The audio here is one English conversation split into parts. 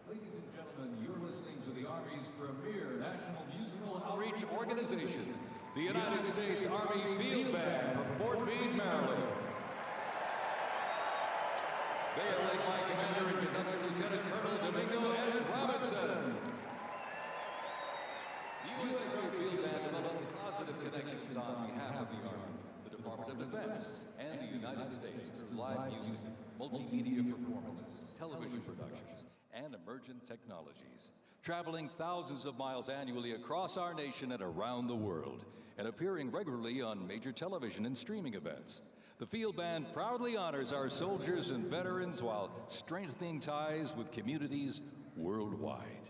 Ladies and gentlemen, you're listening to the Army's premier national musical outreach organization, the United States Army Field Band from Fort Meade, Maryland. They are led by Commander and Conductor Lieutenant Colonel Domingo S. Robinson. The U.S. Army Field Band develops positive connections on behalf of the Army, the Department of Defense, and the United States through live music, multimedia performances, television productions, and emergent technologies, traveling thousands of miles annually across our nation and around the world, and appearing regularly on major television and streaming events. The Field Band proudly honors our soldiers and veterans while strengthening ties with communities worldwide.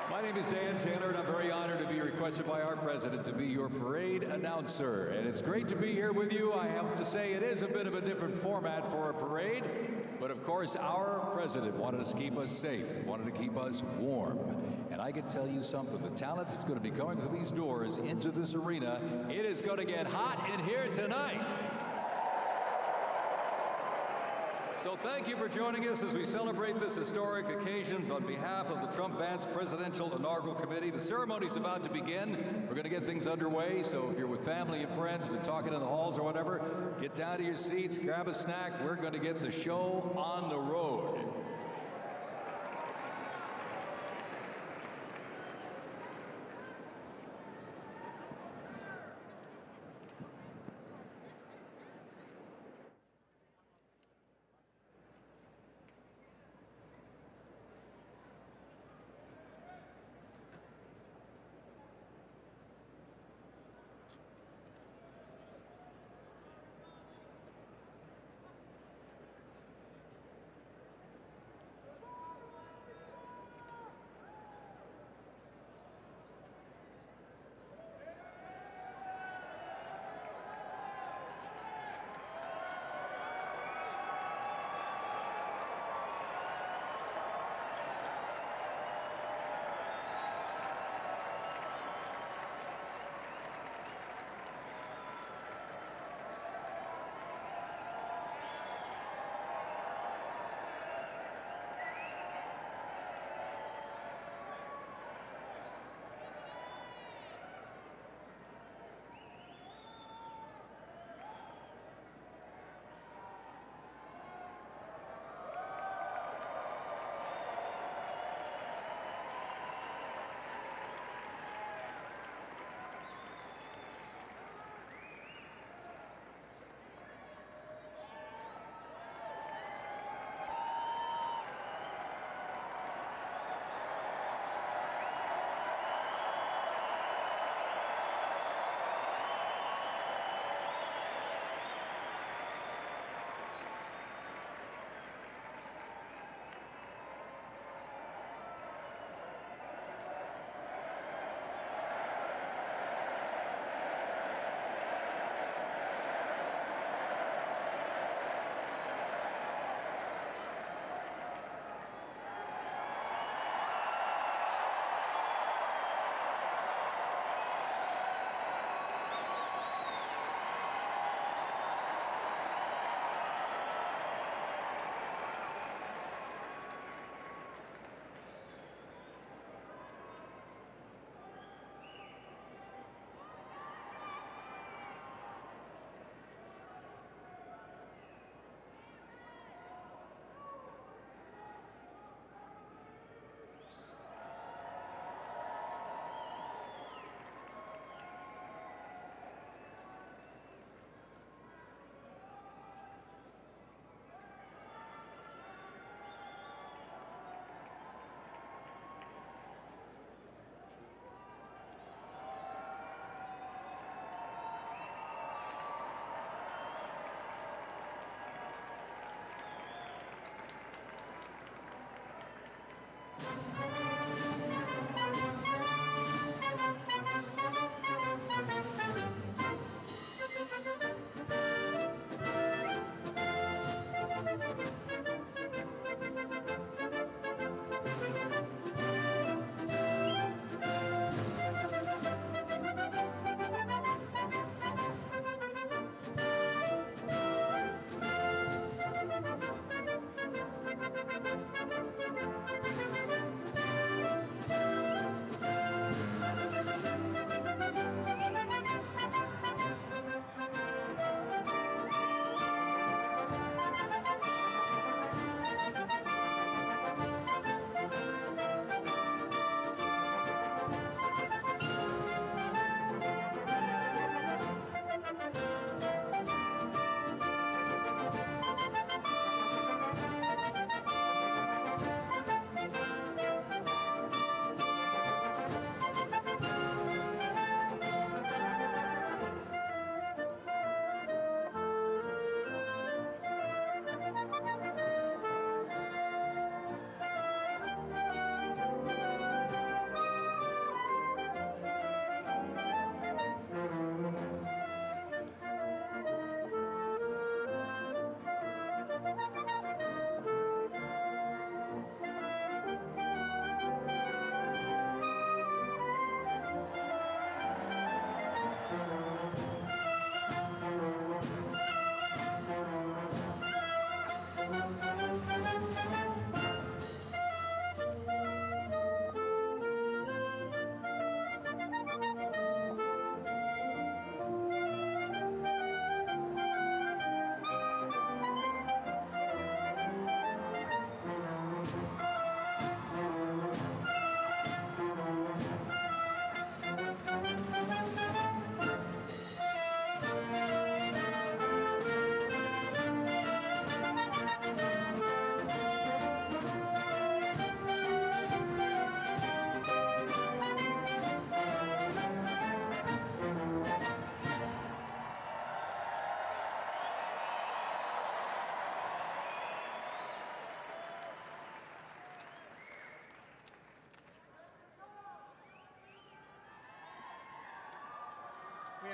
My name is Dan Taylor, and I'm very honored to be requested by our president to be your parade announcer. And it's great to be here with you. I have to say it is a bit of a different format for a parade, but of course our president wanted to keep us safe, wanted to keep us warm. And I can tell you something, the talent that's going to be coming through these doors into this arena, it is going to get hot in here tonight. So thank you for joining us as we celebrate this historic occasion on behalf of the Trump-Vance Presidential Inaugural Committee. The ceremony is about to begin. We're going to get things underway, so if you're with family and friends, been talking in the halls or whatever, get down to your seats, grab a snack. We're going to get the show on the road.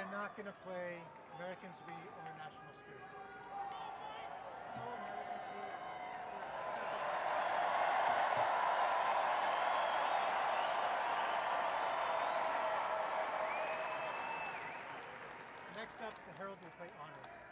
are not going to play Americans We or National Spirit. Next up, the Herald will play Honors.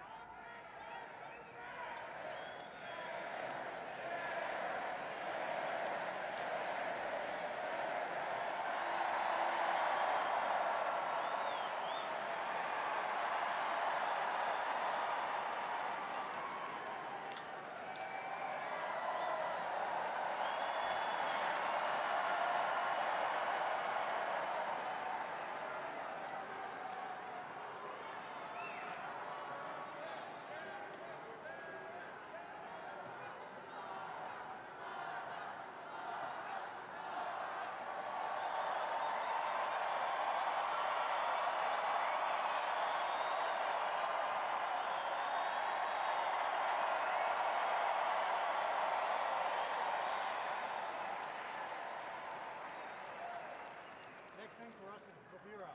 Next thing for us is bravura.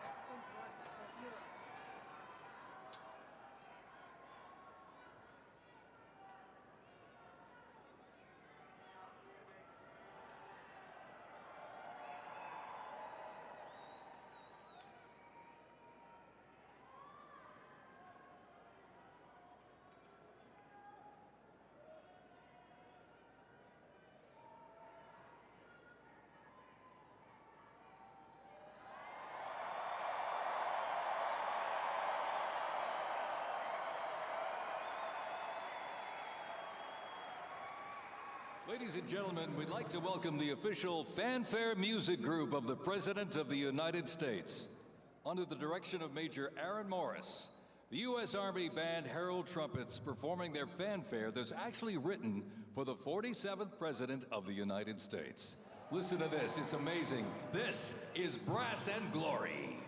Next thing for us is bravura. Ladies and gentlemen, we'd like to welcome the official fanfare music group of the President of the United States. Under the direction of Major Aaron Morris, the U.S. Army Band Herald Trumpets performing their fanfare that's actually written for the 47th President of the United States. Listen to this, it's amazing. This is Brass and Glory.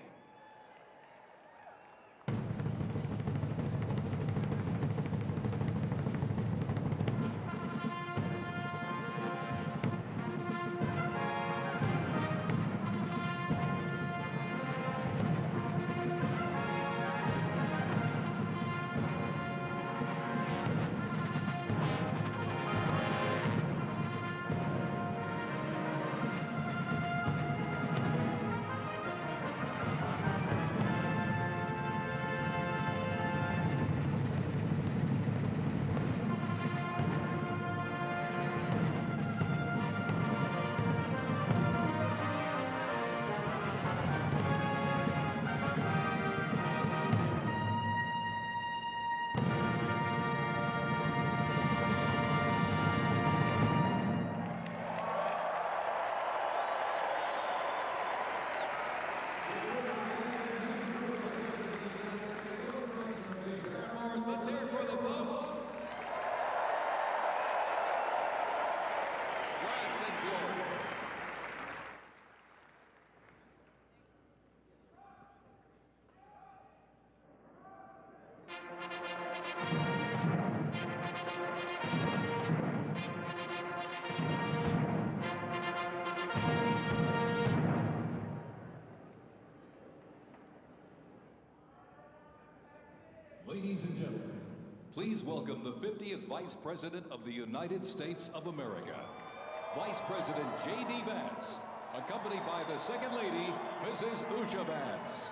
Let's hear it for the folks. Brass and Glory. Ladies and gentlemen, please welcome the 50th Vice President of the United States of America, Vice President J.D. Vance, accompanied by the Second Lady, Mrs. Usha Vance.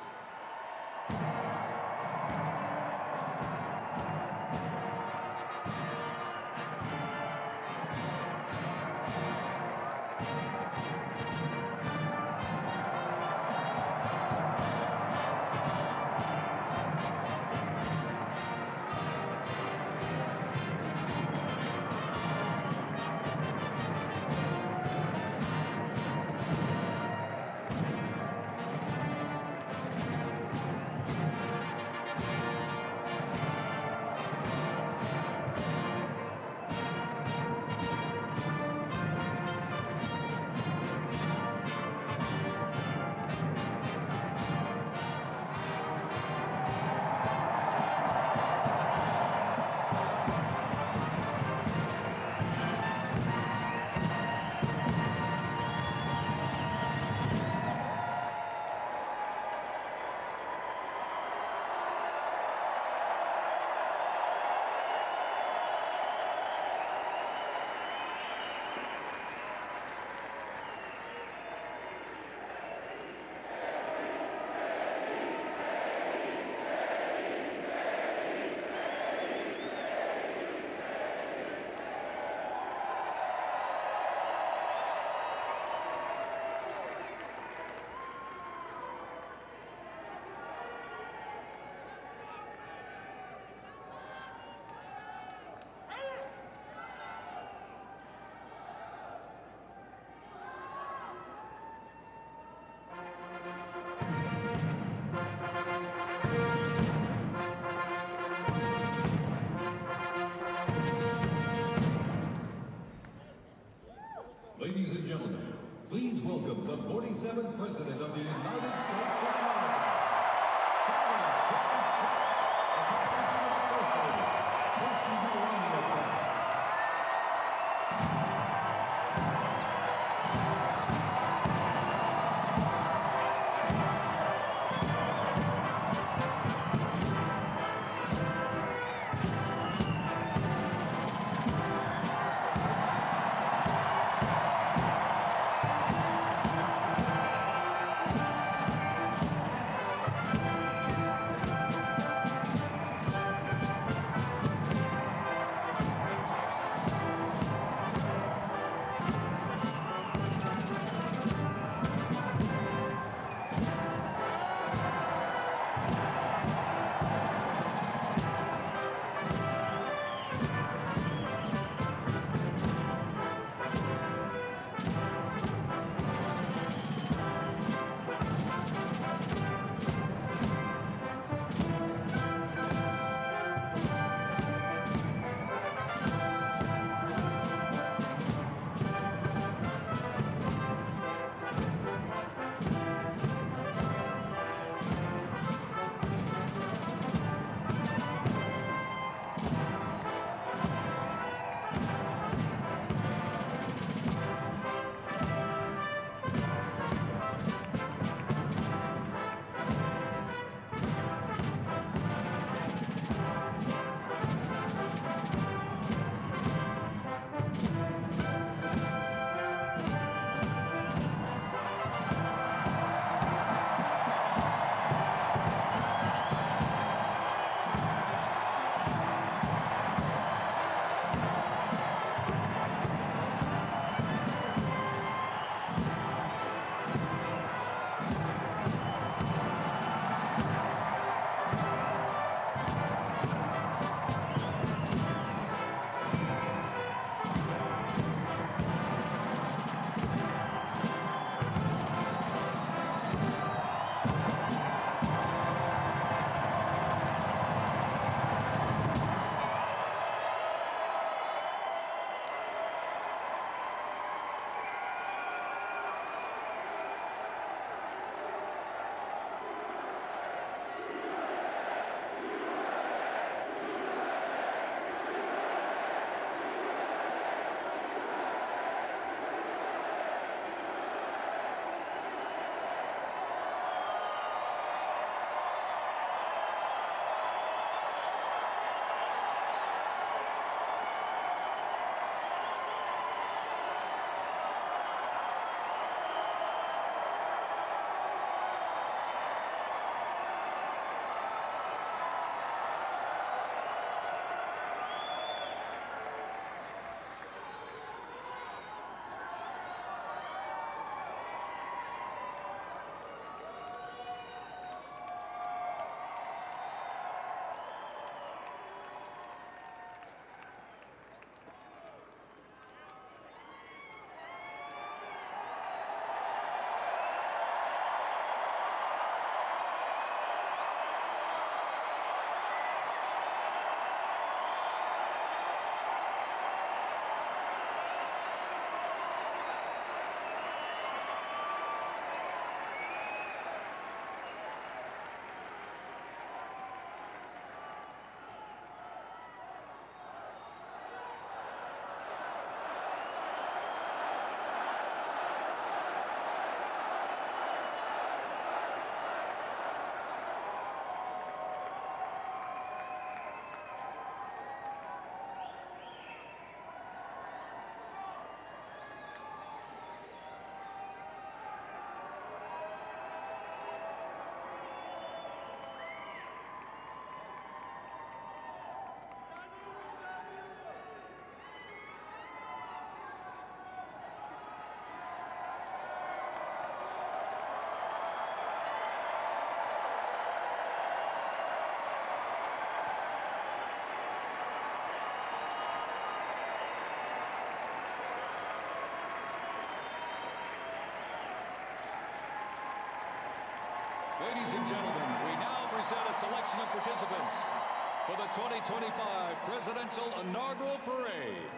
gentlemen, please welcome the 47th President of the United States of America, Ladies and gentlemen, we now present a selection of participants for the 2025 Presidential Inaugural Parade.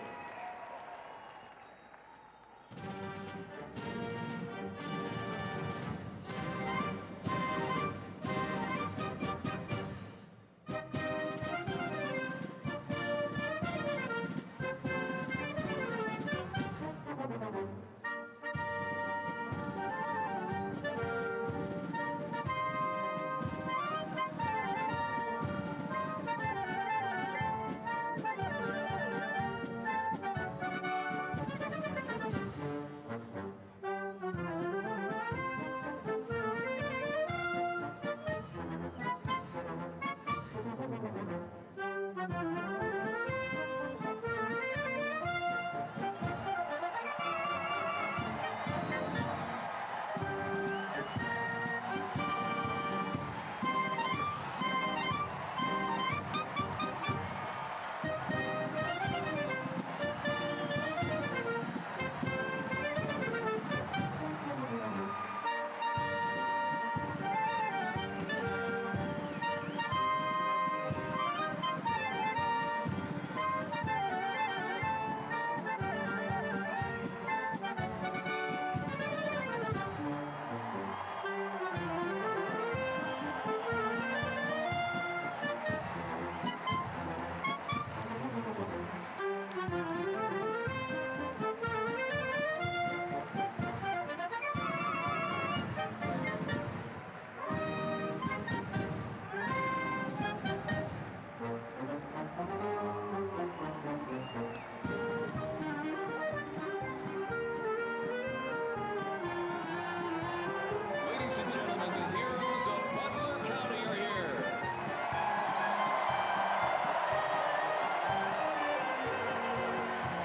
Ladies and gentlemen, the heroes of Butler County are here.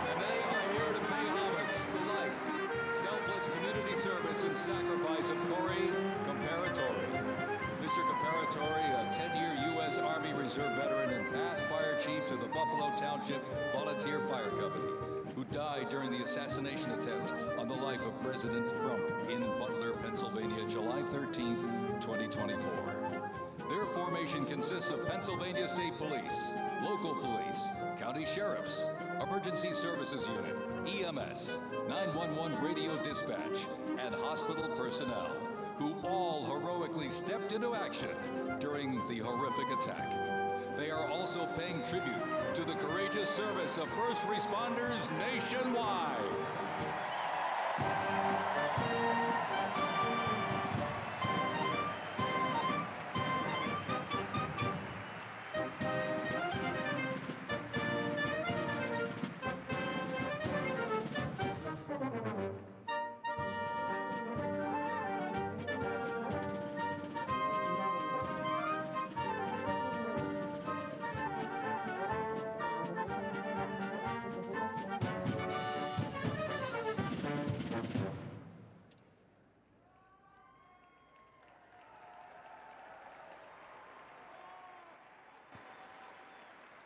And they are here to pay homage to the life, selfless community service, and sacrifice of Corey Comparatori. Mr. Comparatori, a 10-year U.S. Army Reserve veteran and past fire chief to the Buffalo Township Volunteer Fire Company, who died during the assassination attempt on the life of President Trump in Butler, Pennsylvania, July 13th, 2024. Their formation consists of Pennsylvania State Police, local police, county sheriffs, emergency services unit, EMS, 911 radio dispatch, and hospital personnel, who all heroically stepped into action during the horrific attack. They are also paying tribute to the courageous service of first responders nationwide.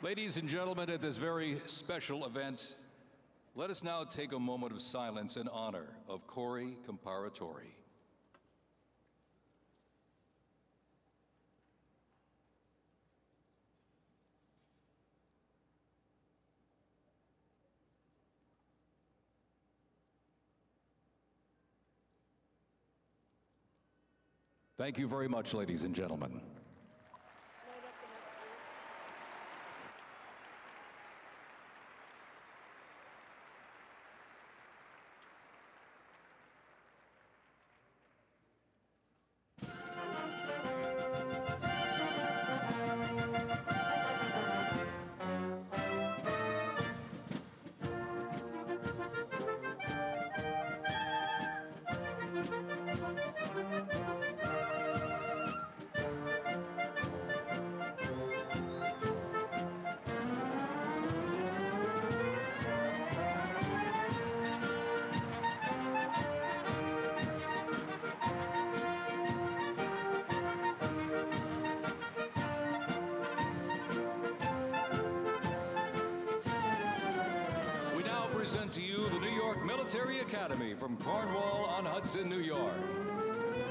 Ladies and gentlemen, at this very special event, let us now take a moment of silence in honor of Corey Comparatori. Thank you very much, ladies and gentlemen. Present to you the New York Military Academy from Cornwall-on-Hudson, New York.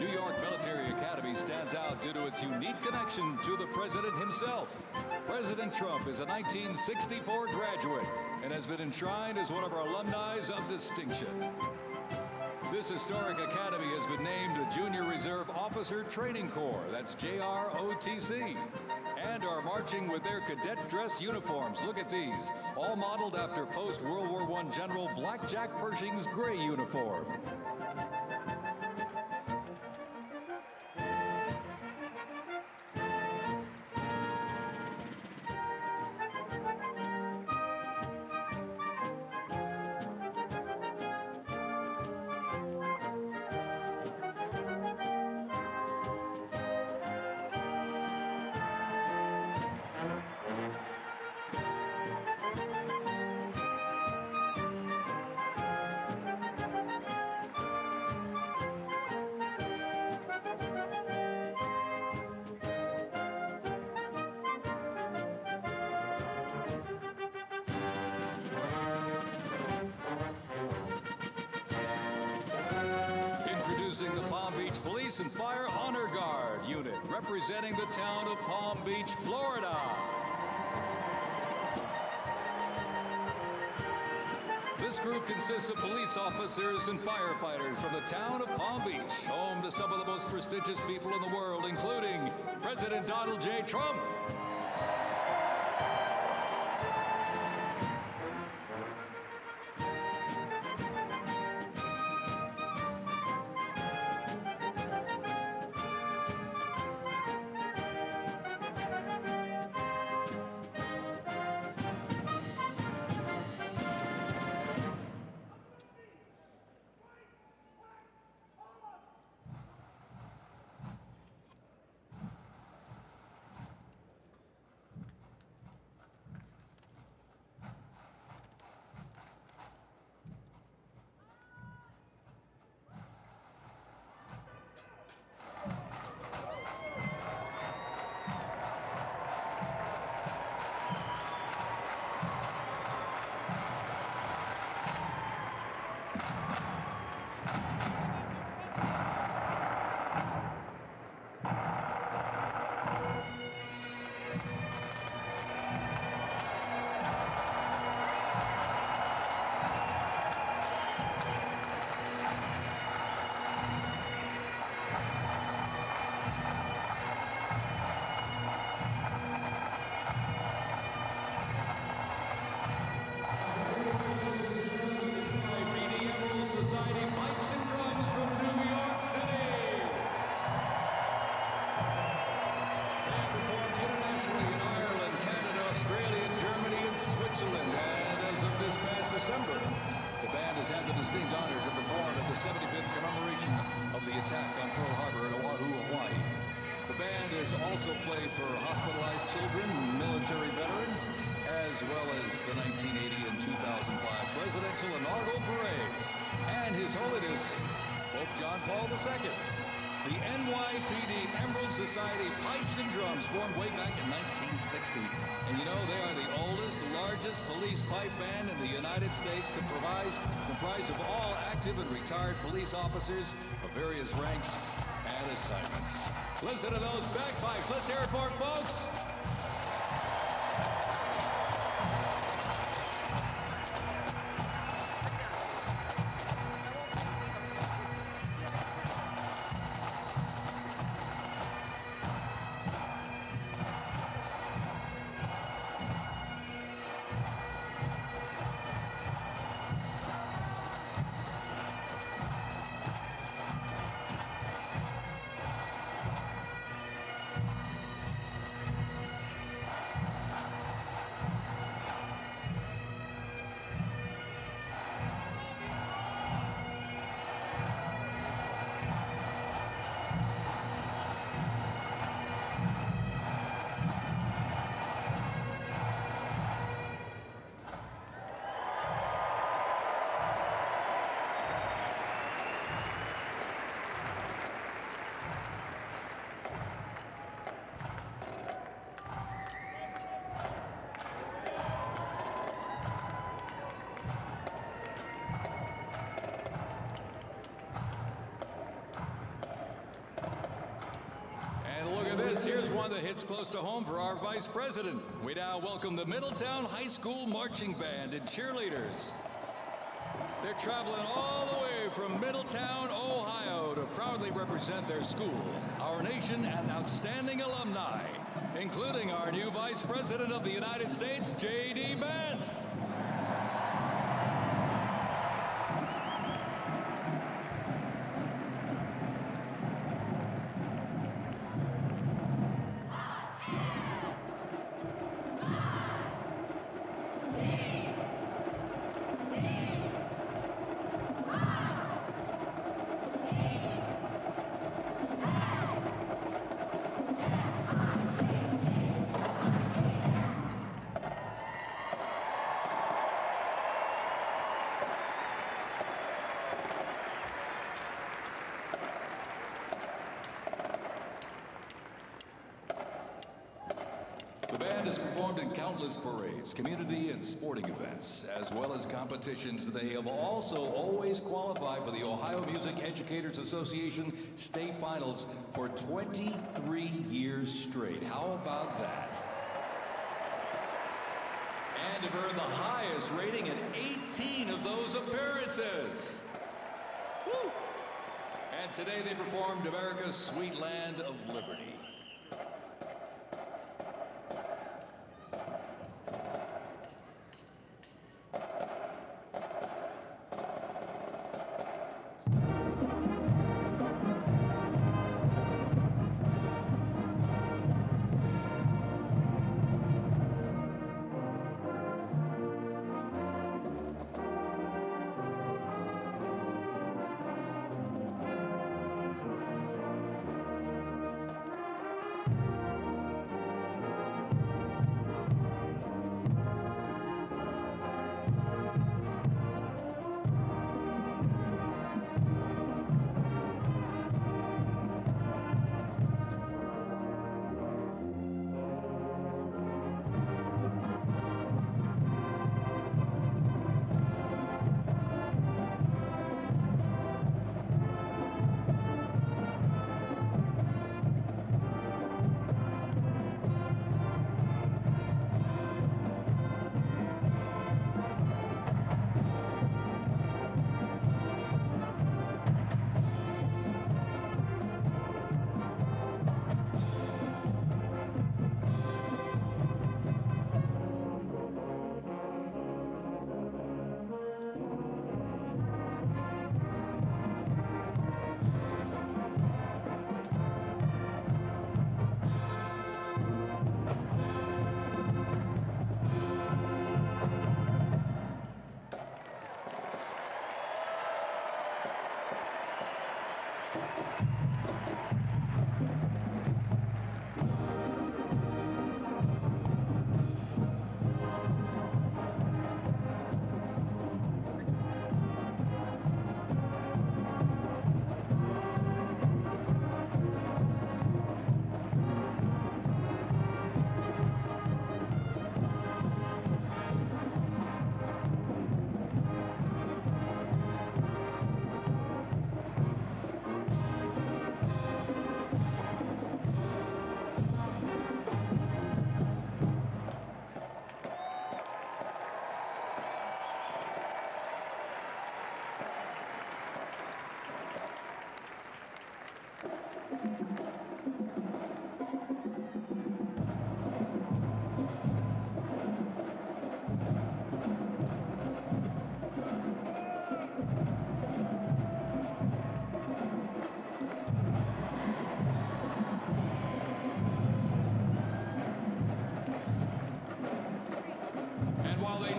New York Military Academy stands out due to its unique connection to the President himself. President Trump is a 1964 graduate and has been enshrined as one of our alumni of distinction. This historic academy has been named the Junior Reserve Officer Training Corps, that's JROTC, and are marching with their cadet dress uniforms. Look at these, all modeled after post-World War I General Blackjack Pershing's gray uniform. Introducing the Palm Beach Police and Fire Honor Guard unit, representing the town of Palm Beach, Florida. This group consists of police officers and firefighters from the town of Palm Beach, home to some of the most prestigious people in the world, including President Donald J. Trump. Also played for hospitalized children, military veterans, as well as the 1980 and 2005 presidential inaugural parades, and His Holiness Pope John Paul II. The NYPD Emerald Society Pipes and Drums formed way back in 1960. And you know, they are the oldest, largest police pipe band in the United States, comprised of all active and retired police officers of various ranks and assignments. Listen to those bagpipes. Let's hear it for it, folks. Here's one that hits close to home for our Vice President. We now welcome the Middletown High School Marching Band and cheerleaders. They're traveling all the way from Middletown, Ohio to proudly represent their school, our nation, and outstanding alumni, including our new Vice President of the United States, J.D. Vance. band has performed in countless parades, community and sporting events, as well as competitions. They have also always qualified for the Ohio Music Educators Association state finals for 23 years straight. How about that? And have earned the highest rating in 18 of those appearances. Woo! And today they performed America's Sweet Land of Liberty.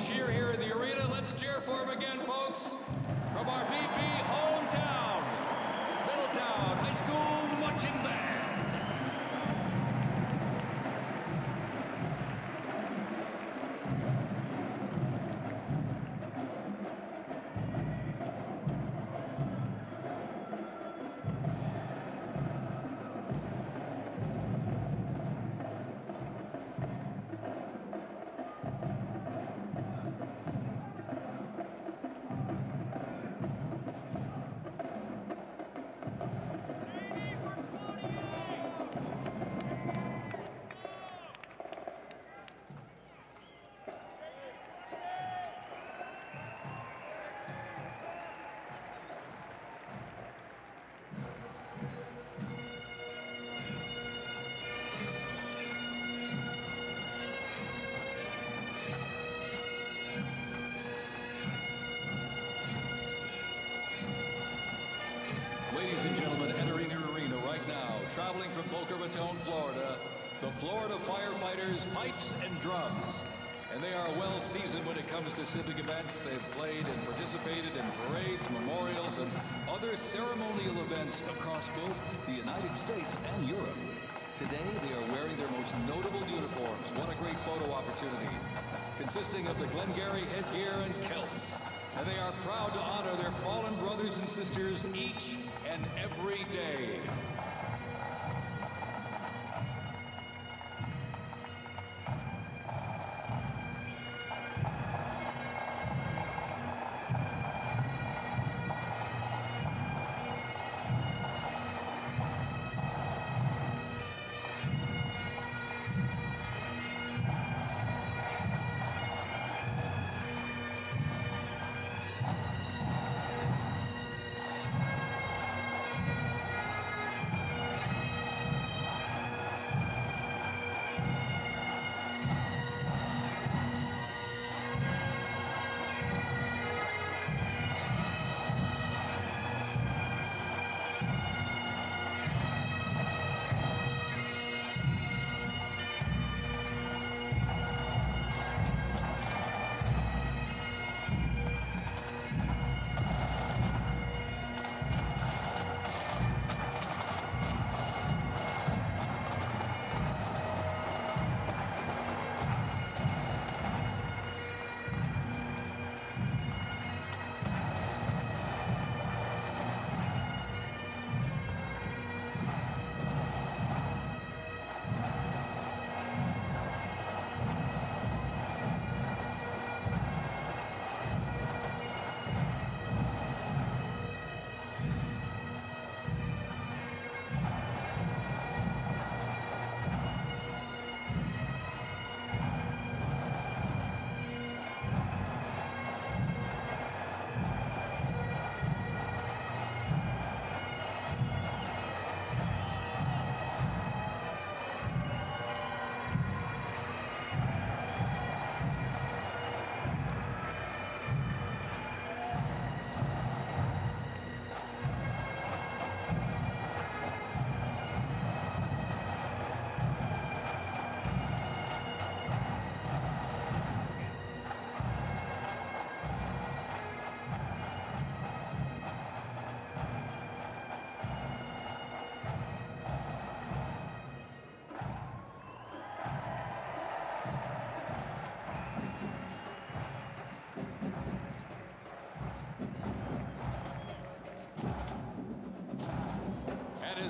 Cheer here in the arena. Let's cheer for him again, folks. From our VP hometown, Middletown High School Marching Band. Ladies and gentlemen, entering your arena right now, traveling from Boca Raton, Florida, the Florida Firefighters Pipes and Drums. And they are well seasoned when it comes to civic events. They've played and participated in parades, memorials, and other ceremonial events across both the United States and Europe. Today, they are wearing their most notable uniforms. What a great photo opportunity. Consisting of the Glengarry headgear and kilts. And they are proud to honor their fallen brothers and sisters each and every day.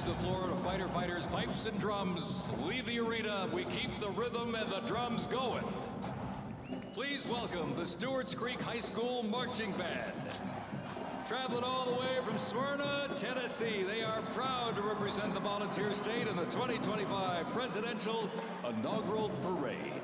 the Florida Fighter Fighters pipes and drums leave the arena, we keep the rhythm and the drums going. Please welcome the Stewart's Creek High School Marching Band. Traveling all the way from Smyrna, Tennessee, they are proud to represent the Volunteer State in the 2025 Presidential Inaugural Parade.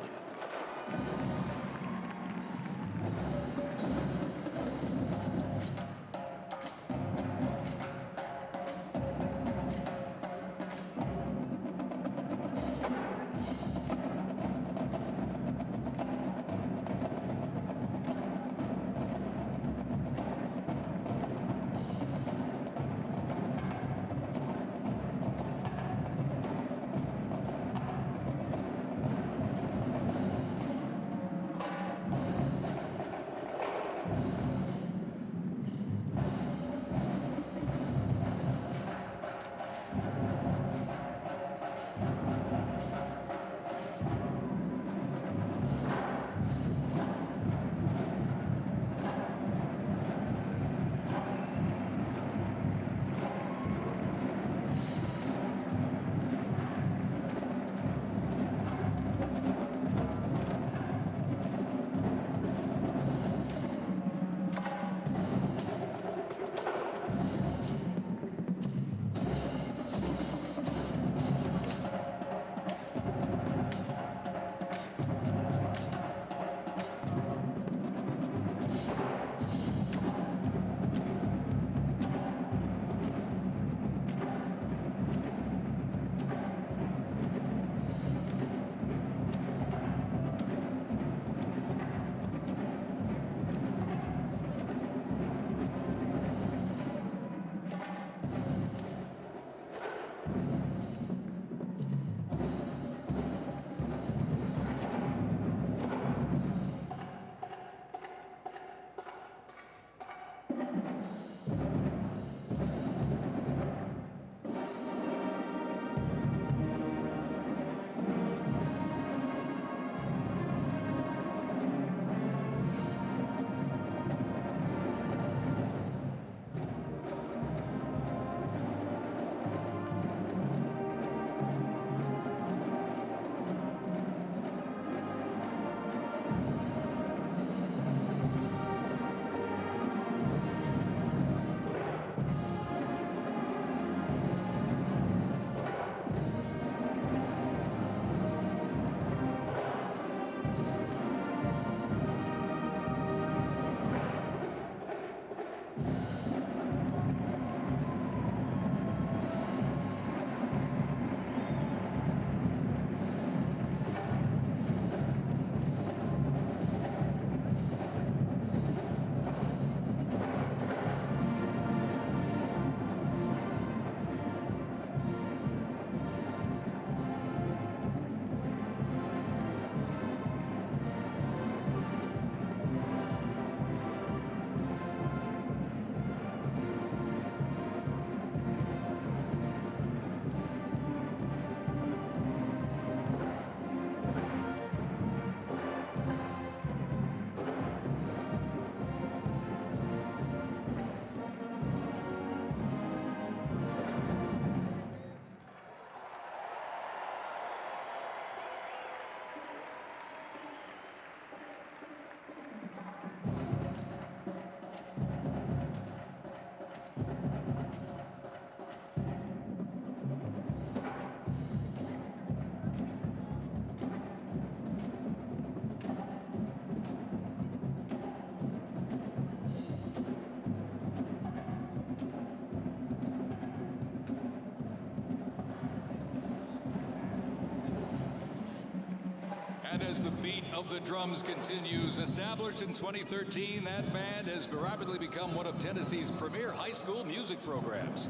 And as the beat of the drums continues, established in 2013, that band has rapidly become one of Tennessee's premier high school music programs.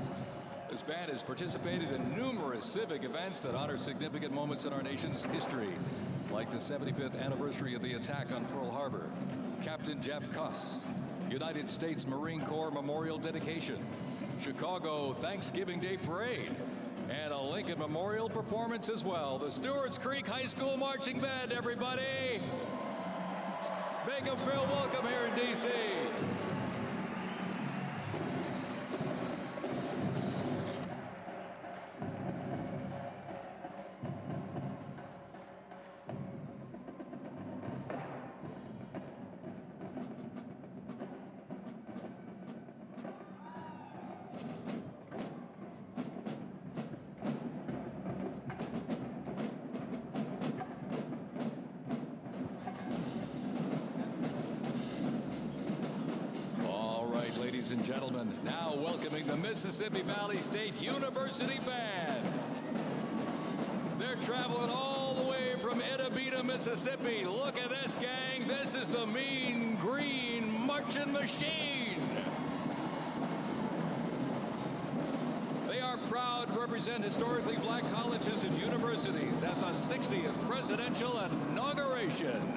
This band has participated in numerous civic events that honor significant moments in our nation's history, like the 75th anniversary of the attack on Pearl Harbor, Captain Jeff Cuss, United States Marine Corps Memorial Dedication, Chicago Thanksgiving Day Parade, and a Lincoln Memorial performance as well. The Stewart's Creek High School Marching Band, everybody. Make them feel welcome here in D.C. ladies and gentlemen, now welcoming the Mississippi Valley State University Band. They're traveling all the way from Itabita, Mississippi. Look at this, gang. This is the Mean Green Marching Machine. They are proud to represent historically black colleges and universities at the 60th Presidential Inauguration.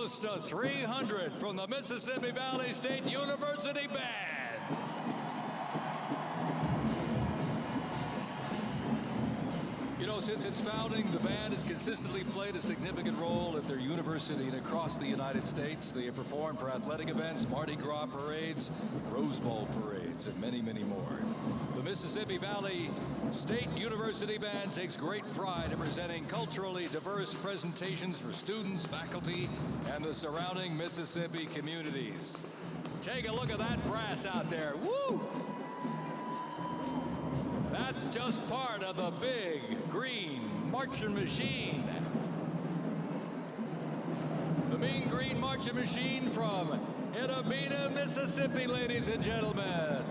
close to 300 from the Mississippi Valley State University Band. You know, since its founding, the band has consistently played a significant role at their university and across the United States. They have performed for athletic events, Mardi Gras parades, Rose Bowl parades, and many, many more. The Mississippi Valley State University Band takes great pride in presenting culturally diverse presentations for students, faculty, and the surrounding Mississippi communities. Take a look at that brass out there. Woo! That's just part of the big green marching machine. The Mean Green Marching Machine from Inauguration, Mississippi, ladies and gentlemen.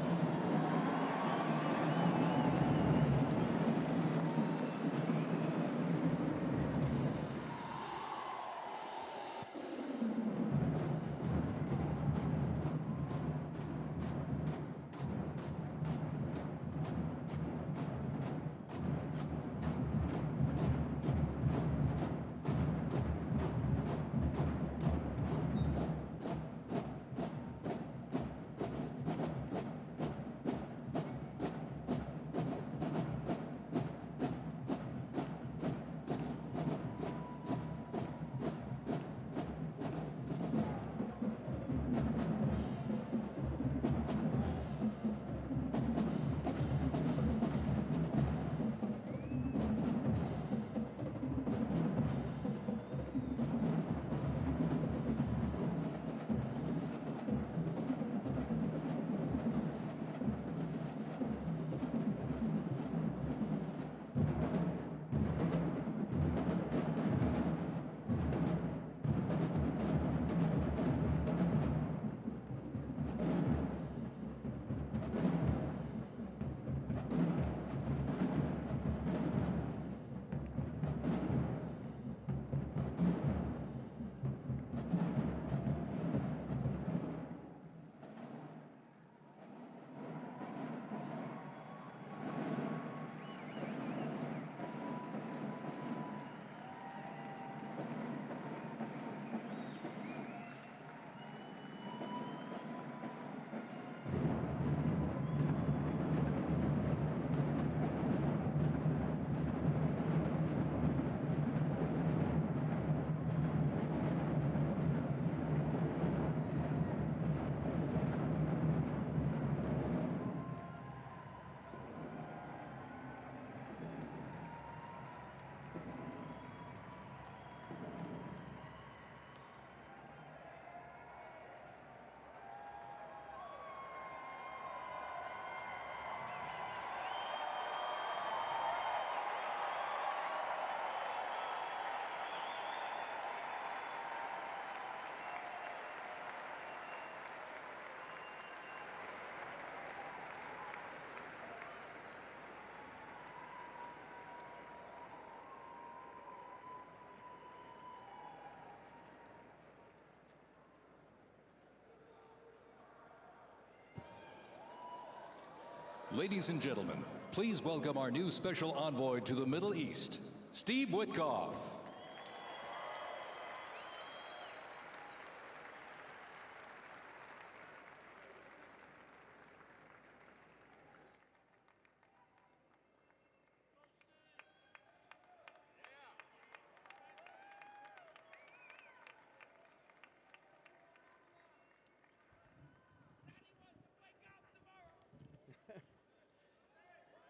Ladies and gentlemen, please welcome our new special envoy to the Middle East, Steve Witkoff.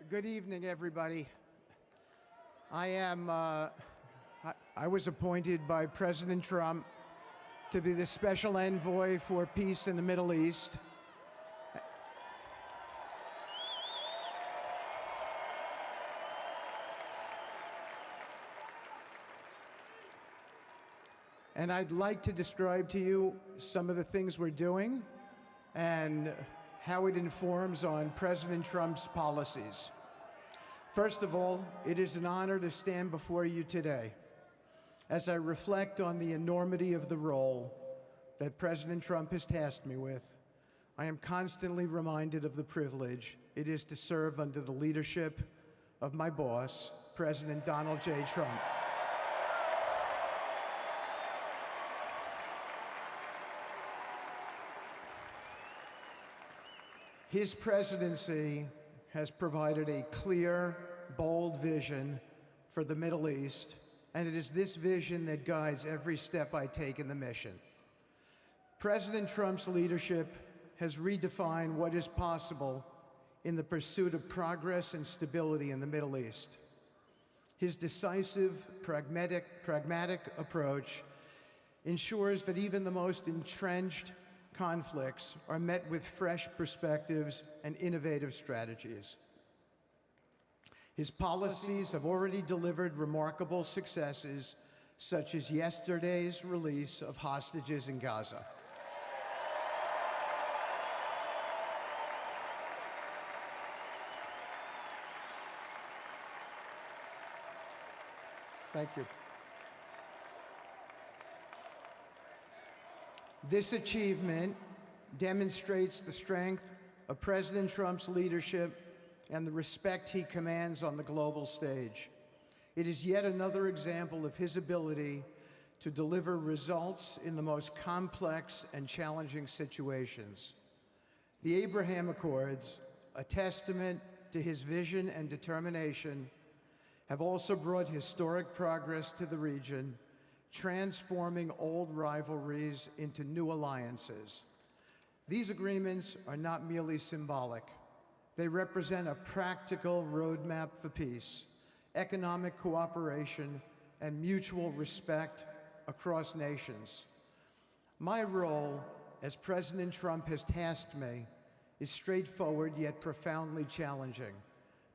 Good evening, everybody. I was appointed by President Trump to be the special envoy for peace in the Middle East. And I'd like to describe to you some of the things we're doing and how it informs on President Trump's policies. First of all, it is an honor to stand before you today as I reflect on the enormity of the role that President Trump has tasked me with. I am constantly reminded of the privilege it is to serve under the leadership of my boss, President Donald J. Trump. His presidency has provided a clear, bold vision for the Middle East, and it is this vision that guides every step I take in the mission. President Trump's leadership has redefined what is possible in the pursuit of progress and stability in the Middle East. His decisive, pragmatic approach ensures that even the most entrenched conflicts are met with fresh perspectives and innovative strategies. His policies have already delivered remarkable successes, such as yesterday's release of hostages in Gaza. Thank you. This achievement demonstrates the strength of President Trump's leadership and the respect he commands on the global stage. It is yet another example of his ability to deliver results in the most complex and challenging situations. The Abraham Accords, a testament to his vision and determination, have also brought historic progress to the region, transforming old rivalries into new alliances. These agreements are not merely symbolic. They represent a practical roadmap for peace, economic cooperation, and mutual respect across nations. My role, as President Trump has tasked me, is straightforward yet profoundly challenging: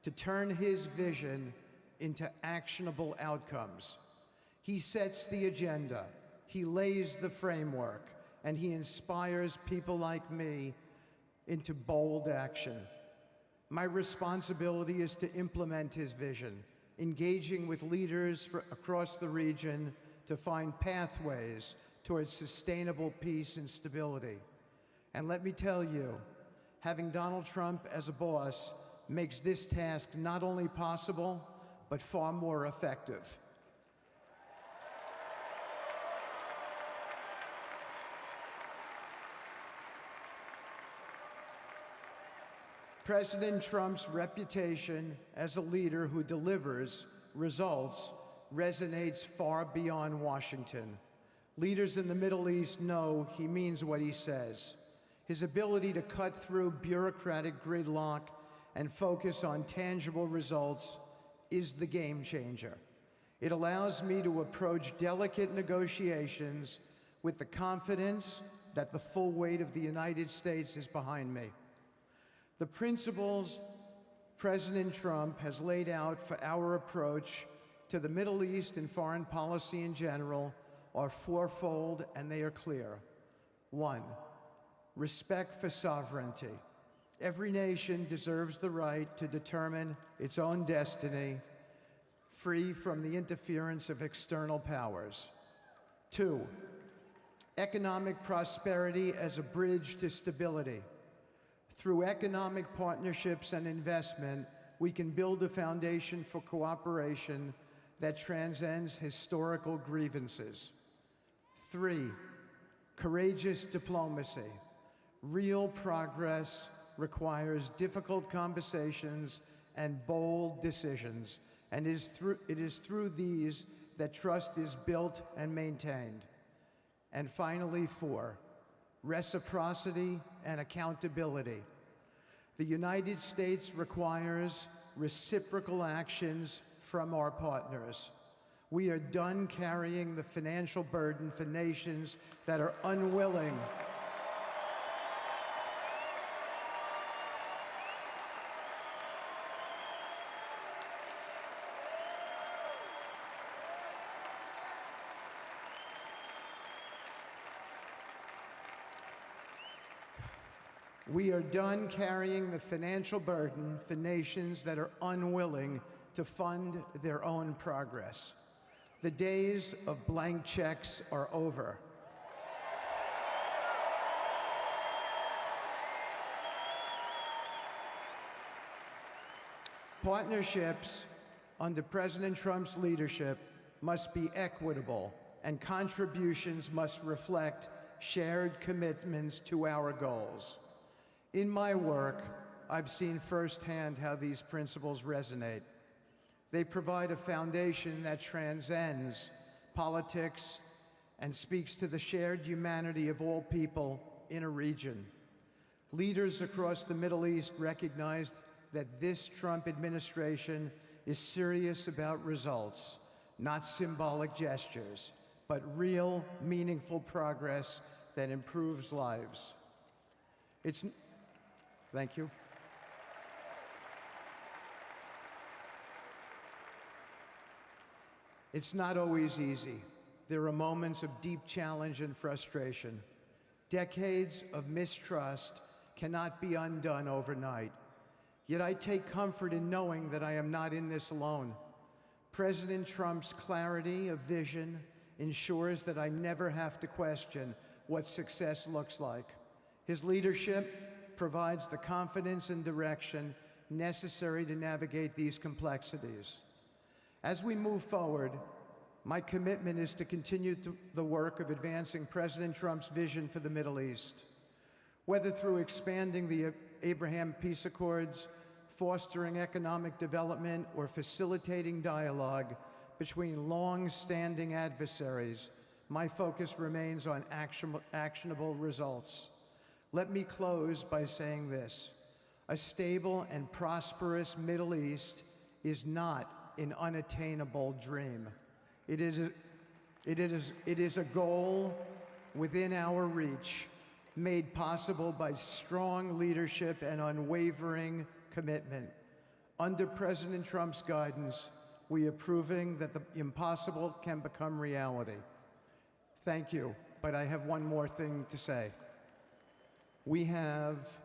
to turn his vision into actionable outcomes. He sets the agenda, he lays the framework, and he inspires people like me into bold action. My responsibility is to implement his vision, engaging with leaders across the region to find pathways towards sustainable peace and stability. And let me tell you, having Donald Trump as a boss makes this task not only possible, but far more effective. President Trump's reputation as a leader who delivers results resonates far beyond Washington. Leaders in the Middle East know he means what he says. His ability to cut through bureaucratic gridlock and focus on tangible results is the game changer. It allows me to approach delicate negotiations with the confidence that the full weight of the United States is behind me. The principles President Trump has laid out for our approach to the Middle East and foreign policy in general are fourfold, and they are clear. 1, respect for sovereignty. Every nation deserves the right to determine its own destiny, free from the interference of external powers. 2, economic prosperity as a bridge to stability. Through economic partnerships and investment, we can build a foundation for cooperation that transcends historical grievances. 3, courageous diplomacy. Real progress requires difficult conversations and bold decisions, and it is through these that trust is built and maintained. And finally, 4, reciprocity and accountability. The United States requires reciprocal actions from our partners. We are done carrying the financial burden for nations that are unwilling the financial burden for nations that are unwilling to fund their own progress. The days of blank checks are over. Partnerships under President Trump's leadership must be equitable, and contributions must reflect shared commitments to our goals. In my work, I've seen firsthand how these principles resonate. They provide a foundation that transcends politics and speaks to the shared humanity of all people in a region. Leaders across the Middle East recognized that this Trump administration is serious about results, not symbolic gestures, but real, meaningful progress that improves lives. Thank you. It's not always easy. There are moments of deep challenge and frustration. Decades of mistrust cannot be undone overnight. Yet I take comfort in knowing that I am not in this alone. President Trump's clarity of vision ensures that I never have to question what success looks like. His leadership provides the confidence and direction necessary to navigate these complexities. As we move forward, my commitment is to continue the work of advancing President Trump's vision for the Middle East. Whether through expanding the Abraham Peace Accords, fostering economic development, or facilitating dialogue between long-standing adversaries, my focus remains on actionable results. Let me close by saying this: a stable and prosperous Middle East is not an unattainable dream. It is a goal within our reach, made possible by strong leadership and unwavering commitment. Under President Trump's guidance, we are proving that the impossible can become reality. Thank you, but I have one more thing to say. We have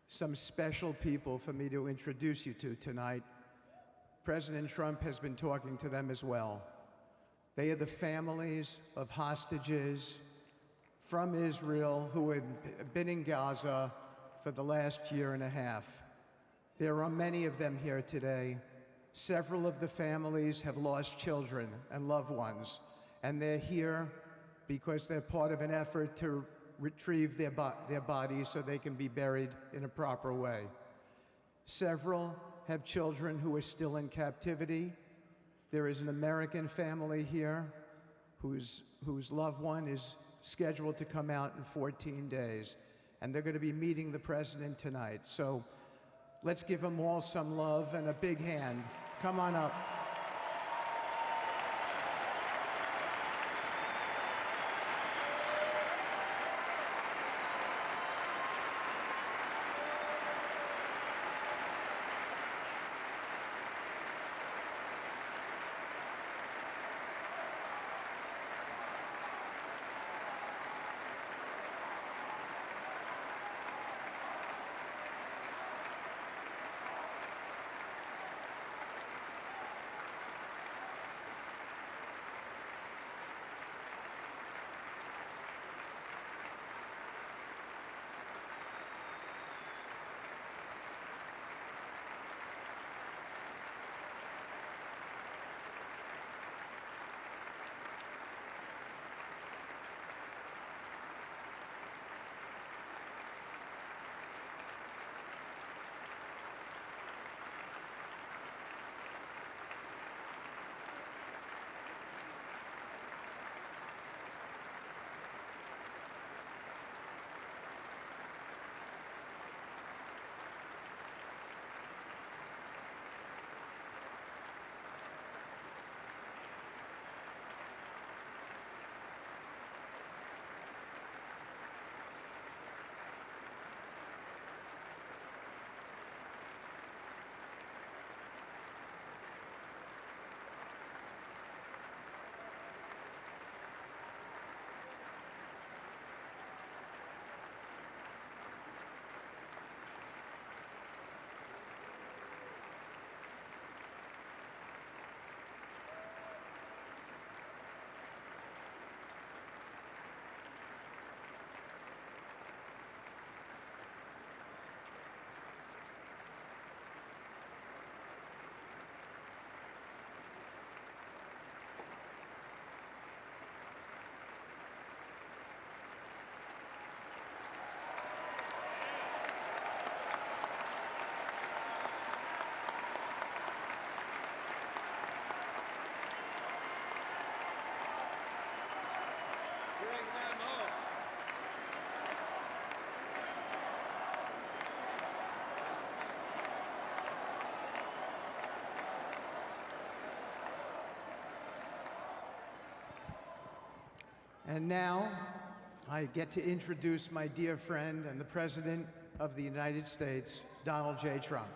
some special people for me to introduce you to tonight. President Trump has been talking to them as well. They are the families of hostages from Israel who have been in Gaza for the last year and a half. There are many of them here today. Several of the families have lost children and loved ones, and they're here because they're part of an effort to retrieve their bodies so they can be buried in a proper way. Several have children who are still in captivity. There is an American family here whose loved one is scheduled to come out in 14 days, and they're going to be meeting the president tonight. So let's give them all some love and a big hand. Come on up. And now, I get to introduce my dear friend and the President of the United States, Donald J. Trump.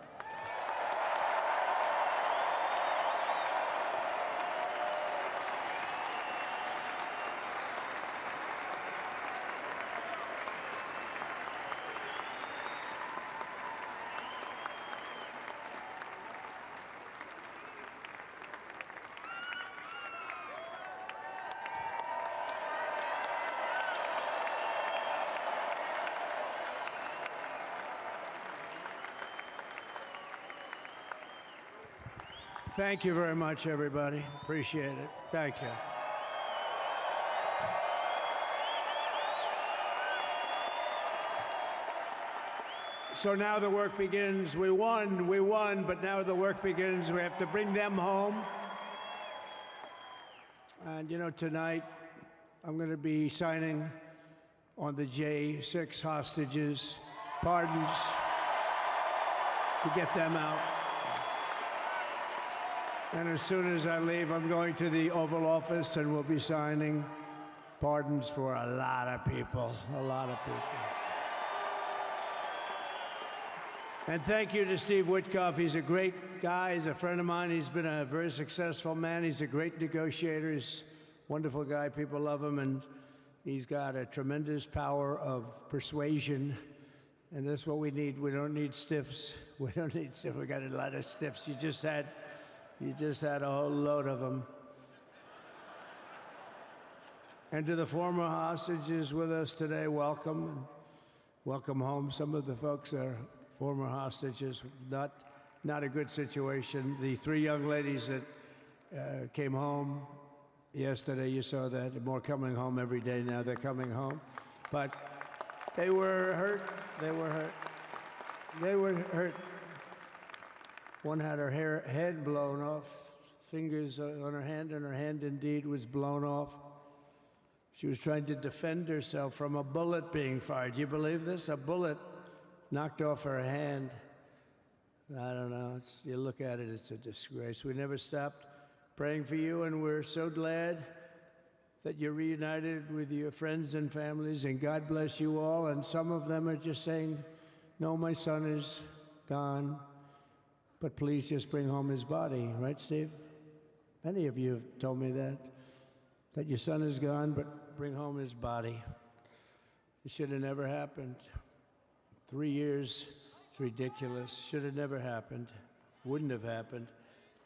Thank you very much, everybody. Appreciate it. Thank you. So now the work begins. We won, but now the work begins. We have to bring them home. And you know, tonight I'm going to be signing on the J6 hostages, pardons, to get them out. And as soon as I leave, I'm going to the Oval Office and we'll be signing pardons for a lot of people, a lot of people. And thank you to Steve Witkoff. He's a great guy. He's a friend of mine. He's been a very successful man. He's a great negotiator. He's a wonderful guy. People love him. And he's got a tremendous power of persuasion. And that's what we need. We don't need stiffs. We don't need stiffs. We got a lot of stiffs. You just had a whole load of them. And to the former hostages with us today, welcome. Welcome home. Some of the folks are former hostages. Not a good situation. The 3 young ladies that came home yesterday, you saw that. More coming home every day now. They're coming home. But they were hurt. They were hurt. They were hurt. One had her head blown off, fingers on her hand, and her hand indeed was blown off. She was trying to defend herself from a bullet being fired. Do you believe this? A bullet knocked off her hand. I don't know. You look at it, it's a disgrace. We never stopped praying for you, and we're so glad that you're reunited with your friends and families, and God bless you all. And some of them are just saying, no, my son is gone. But please just bring home his body, right, Steve? Many of you have told me that your son is gone, but bring home his body. It should have never happened. 3 years, it's ridiculous. Should have never happened. Wouldn't have happened.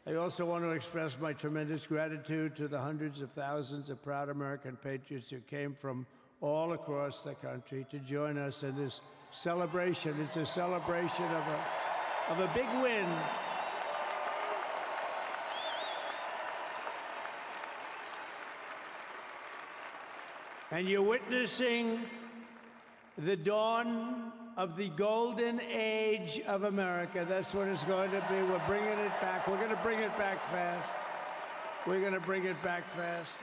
I also want to express my tremendous gratitude to the hundreds of thousands of proud American patriots who came from all across the country to join us in this celebration. It's a celebration of a big win. And you're witnessing the dawn of the golden age of America. That's what it's going to be. We're bringing it back. We're going to bring it back fast. We're going to bring it back fast.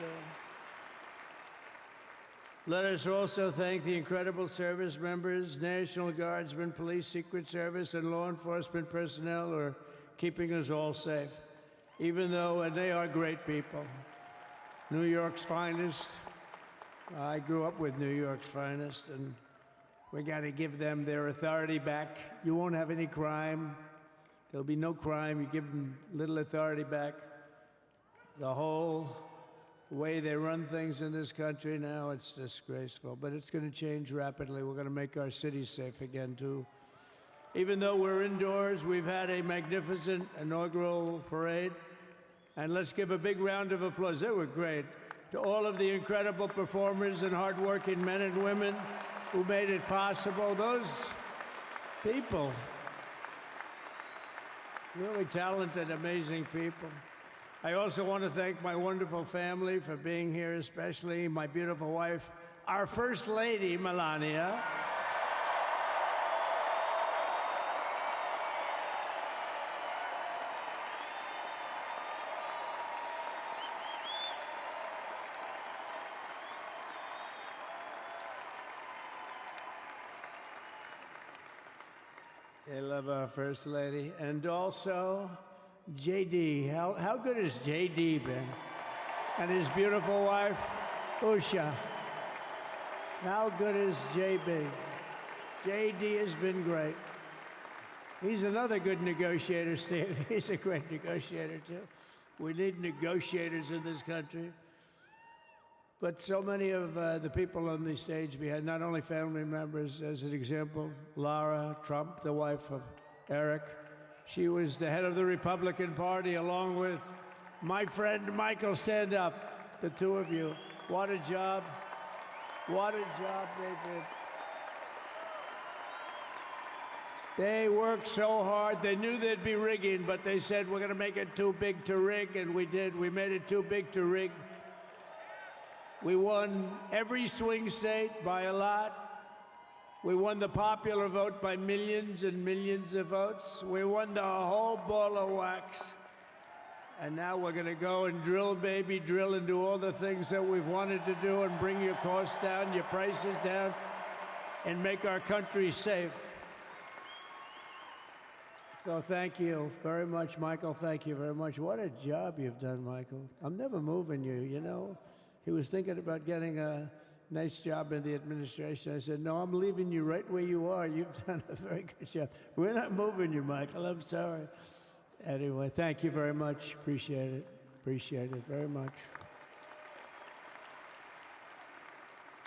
Let us also thank the incredible service members, National Guardsmen, Police, Secret Service, and law enforcement personnel who are keeping us all safe, even though, and they are great people. New York's finest. I grew up with New York's finest, and we got to give them their authority back. You won't have any crime. There'll be no crime. You give them little authority back. The whole way they run things in this country now, it's disgraceful. But it's going to change rapidly. We're going to make our cities safe again, too. Even though we're indoors, we've had a magnificent inaugural parade. And let's give a big round of applause. They were great. To all of the incredible performers and hardworking men and women who made it possible. Those people, really talented, amazing people. I also want to thank my wonderful family for being here, especially my beautiful wife, our First Lady, Melania. I love our First Lady. And also, JD. How good has JD been? And his beautiful wife, Usha. How good is JB? JD has been great. He's another good negotiator, Steve. He's a great negotiator, too. We need negotiators in this country. But so many of the people on the stage behind, not only family members, as an example, Lara Trump, the wife of Eric. She was the head of the Republican Party, along with my friend Michael. Stand up, the two of you. What a job. What a job they did. They worked so hard. They knew there'd be rigging, but they said, we're going to make it too big to rig, and we did. We made it too big to rig. We won every swing state by a lot. We won the popular vote by millions and millions of votes. We won the whole ball of wax. And now we're going to go and drill, baby, drill, and do all the things that we've wanted to do and bring your costs down, your prices down, and make our country safe. So thank you very much, Michael. Thank you very much. What a job you've done, Michael. I'm never moving you, you know. He was thinking about getting a nice job in the administration. I said, no, I'm leaving you right where you are. You've done a very good job. We're not moving you, Michael. I'm sorry. Anyway, thank you very much. Appreciate it. Appreciate it very much.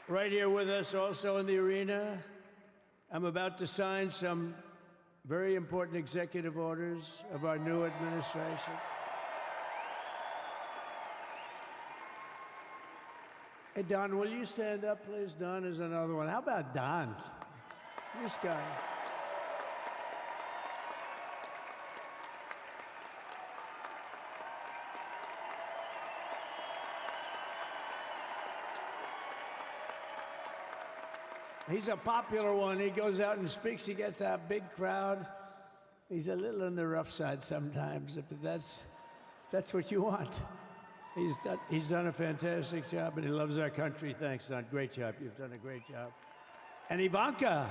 Right here with us also in the arena, I'm about to sign some very important executive orders of our new administration. Hey, Don, will you stand up, please? Don is another one. How about Don? This guy. He's a popular one. He goes out and speaks. He gets a big crowd. He's a little on the rough side sometimes, but that's what you want. He's done a fantastic job, and he loves our country. Thanks, Don. Great job. You've done a great job. And Ivanka.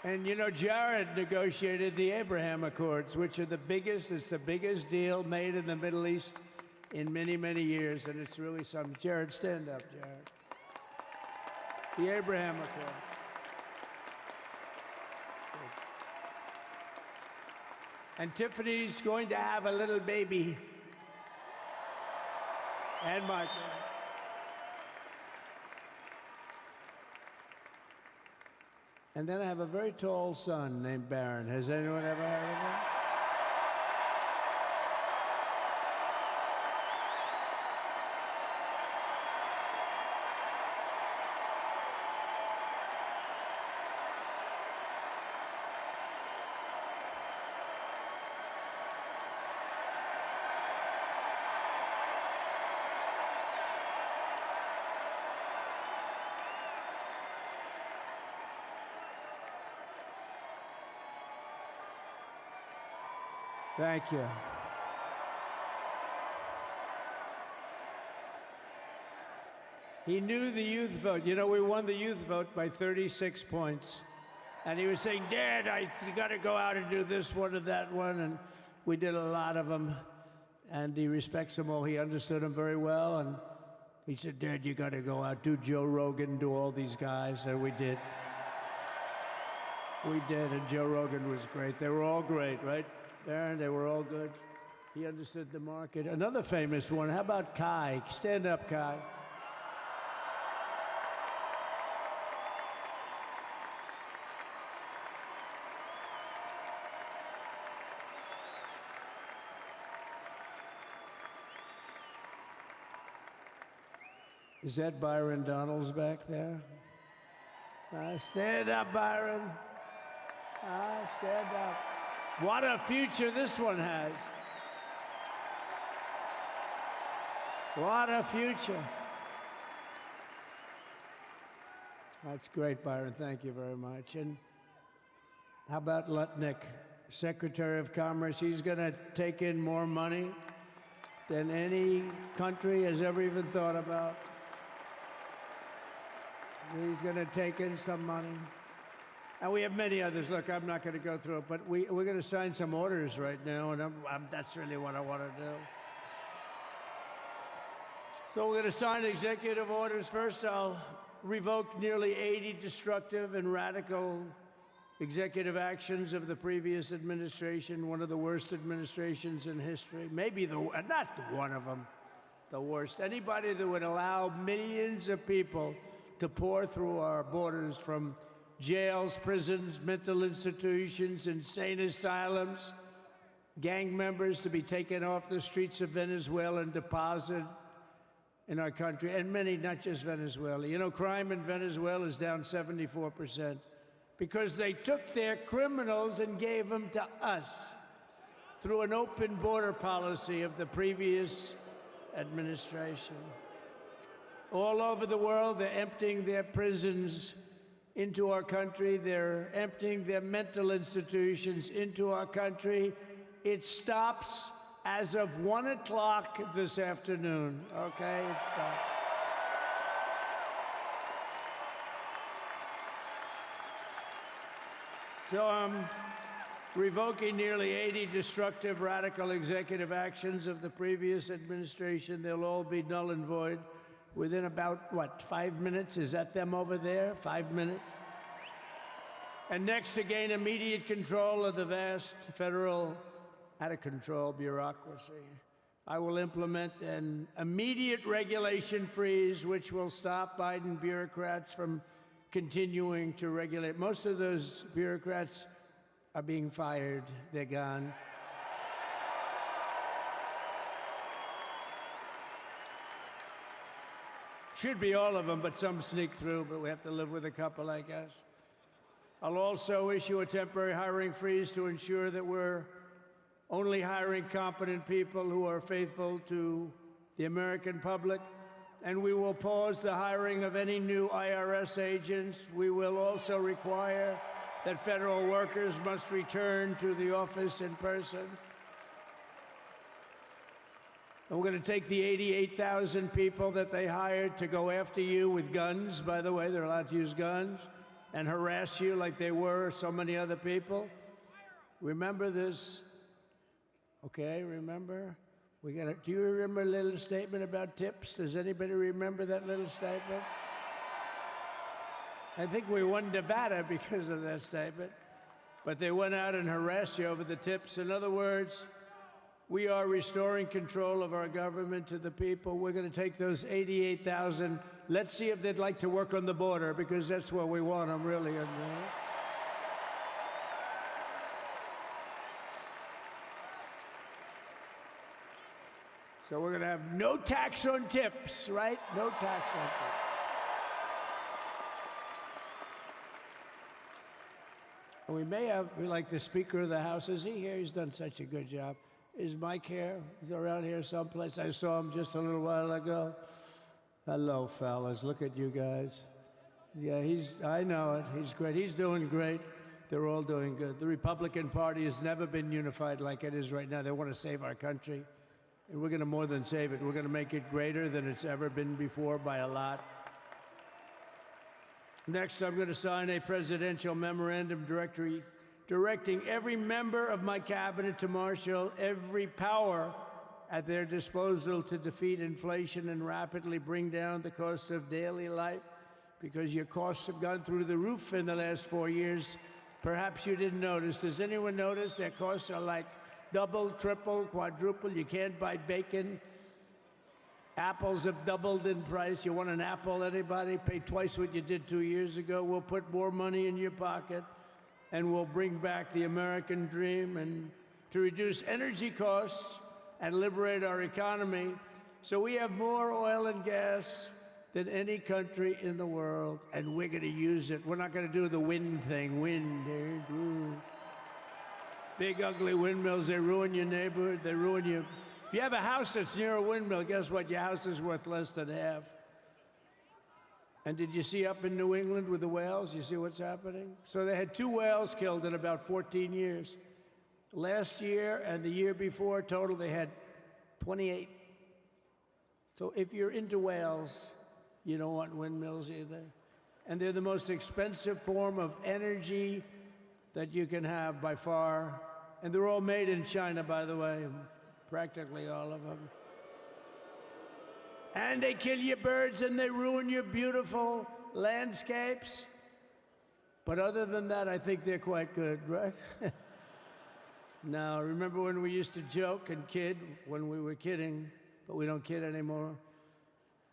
And you know, Jared negotiated the Abraham Accords, which are the biggest, it's the biggest deal made in the Middle East in many, many years, and it's really something. Jared, stand up, Jared. The Abraham Accords. And Tiffany's going to have a little baby. And Michael. And then I have a very tall son named Barron. Has anyone ever heard of him? Thank you. He knew the youth vote. You know, we won the youth vote by 36 points. And he was saying, Dad, you got to go out and do this one and that one. And we did a lot of them. And he respects them all. He understood them very well. And he said, Dad, you got to go out, do Joe Rogan, do all these guys. And we did. We did. And Joe Rogan was great. They were all great, right? Aaron, they were all good. He understood the market. Another famous one, how about Kai? Stand up, Kai. Is that Byron Donalds back there? Stand up, Byron. Stand up. What a future this one has. What a future. That's great, Byron. Thank you very much. And how about Lutnick, Secretary of Commerce? He's going to take in more money than any country has ever even thought about. He's going to take in some money. And we have many others. Look, I'm not going to go through it, but we're going to sign some orders right now, and that's really what I want to do. So we're going to sign executive orders. First, I'll revoke nearly 80 destructive and radical executive actions of the previous administration, one of the worst administrations in history. Maybe not one of them, the worst. Anybody that would allow millions of people to pour through our borders from jails, prisons, mental institutions, insane asylums, gang members to be taken off the streets of Venezuela and deposited in our country, and many, not just Venezuela. You know, crime in Venezuela is down 74% because they took their criminals and gave them to us through an open border policy of the previous administration. All over the world, they're emptying their prisons into our country. They're emptying their mental institutions into our country. It stops as of 1 o'clock this afternoon, okay? It stops. So I'm revoking nearly 80 destructive, radical executive actions of the previous administration. They'll all be null and void within about, what, 5 minutes? Is that them over there? 5 minutes? And next, to gain immediate control of the vast federal, out-of-control bureaucracy, I will implement an immediate regulation freeze, which will stop Biden bureaucrats from continuing to regulate. Most of those bureaucrats are being fired. They're gone. Should be all of them, but some sneak through, but we have to live with a couple, I guess. I'll also issue a temporary hiring freeze to ensure that we're only hiring competent people who are faithful to the American public, and we will pause the hiring of any new IRS agents. We will also require that federal workers must return to the office in person. And we're going to take the 88,000 people that they hired to go after you with guns. By the way, they're allowed to use guns and harass you like they were so many other people. Remember this? Okay, remember? Do you remember a little statement about tips? Does anybody remember that little statement? I think we won Nevada because of that statement. But they went out and harassed you over the tips. In other words, we are restoring control of our government to the people. We're going to take those 88,000. Let's see if they'd like to work on the border, because that's where we want them, really. So we're going to have no tax on tips, right? No tax on tips. And we may have, like the Speaker of the House, is he here? He's done such a good job. Is Mike here? He's around here someplace. I saw him just a little while ago. Hello, fellas. Look at you guys. Yeah, I know it. He's great. He's doing great. They're all doing good. The Republican Party has never been unified like it is right now. They want to save our country. And we're going to more than save it. We're going to make it greater than it's ever been before by a lot. Next, I'm going to sign a presidential memorandum directing every member of my cabinet to marshal every power at their disposal to defeat inflation and rapidly bring down the cost of daily life, because your costs have gone through the roof in the last 4 years. Perhaps you didn't notice. Does anyone notice their costs are like double, triple, quadruple? You can't buy bacon. Apples have doubled in price. You want an apple, anybody? Pay twice what you did 2 years ago. We'll put more money in your pocket, and we'll bring back the American dream and to reduce energy costs and liberate our economy. So we have more oil and gas than any country in the world, and we're going to use it. We're not going to do the wind thing. Big, ugly windmills, they ruin your neighborhood. They ruin you. If you have a house that's near a windmill, guess what? Your house is worth less than half. And did you see up in New England with the whales? You see what's happening? So they had 2 whales killed in about 14 years. Last year and the year before, total, they had 28. So if you're into whales, you don't want windmills either. and they're the most expensive form of energy that you can have by far. And they're all made in China, by the way, practically all of them. And they kill your birds and they ruin your beautiful landscapes. But other than that, I think they're quite good, right? Now, remember when we used to joke and kid when we were kidding, but we don't kid anymore?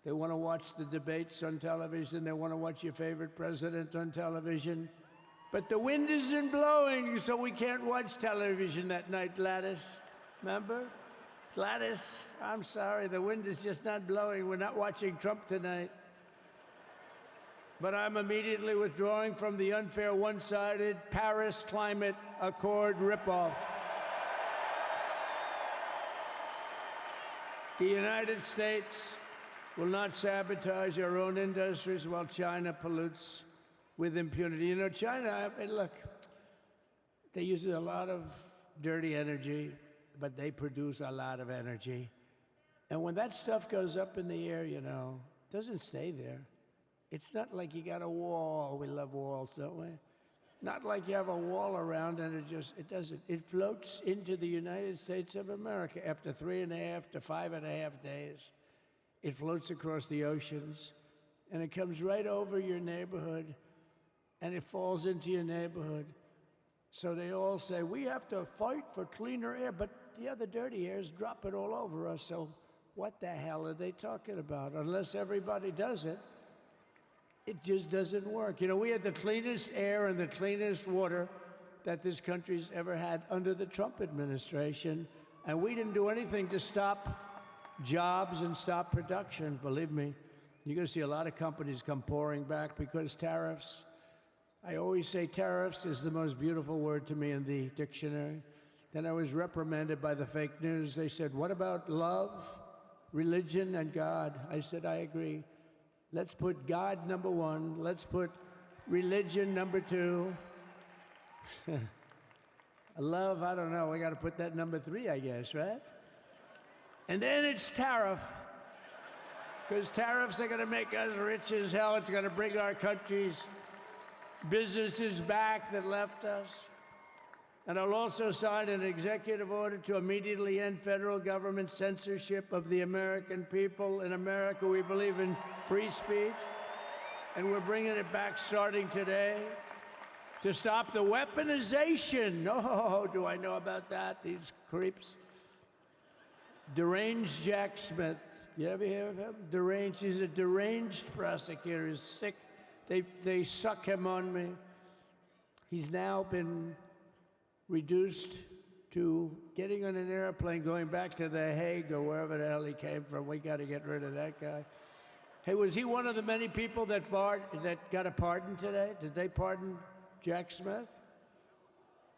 They want to watch the debates on television. They want to watch your favorite president on television. But the wind isn't blowing, so we can't watch television that night, Gladys. Remember? Gladys, I'm sorry, the wind is just not blowing. We're not watching Trump tonight. But I'm immediately withdrawing from the unfair, one-sided Paris Climate Accord ripoff. The United States will not sabotage our own industries while China pollutes with impunity. You know, China, I mean, look, they use a lot of dirty energy, but they produce a lot of energy. And when that stuff goes up in the air, you know, it doesn't stay there. It's not like you got a wall. We love walls, don't we? Not like you have a wall around and it doesn't. It floats into the United States of America after 3.5 to 5.5 days. It floats across the oceans and it comes right over your neighborhood and it falls into your neighborhood. So they all say, we have to fight for cleaner air, but the other dirty air is dropping all over us. So what the hell are they talking about? Unless everybody does it, it just doesn't work. You know, we had the cleanest air and the cleanest water that this country's ever had under the Trump administration, and we didn't do anything to stop jobs and stop production, believe me. You're going to see a lot of companies come pouring back because tariffs. I always say tariffs is the most beautiful word to me in the dictionary. Then I was reprimanded by the fake news. They said, what about love, religion, and God? I said, I agree. Let's put God number one. Let's put religion number two. Love, I don't know. We got to put that number 3, I guess, right? And then it's tariff. Because tariffs are going to make us rich as hell. It's going to bring our country's businesses back that left us. And I'll also sign an executive order to immediately end federal government censorship of the American people. In America, we believe in free speech, and we're bringing it back starting today to stop the weaponization. Oh, do I know about that? These creeps. Deranged Jack Smith. You ever hear of him? Deranged. He's a deranged prosecutor. He's sick. They suck him on me. He's now been reduced to getting on an airplane, going back to The Hague or wherever the hell he came from. We got to get rid of that guy. Hey, was he one of the many people that got a pardon today? Did they pardon Jack Smith?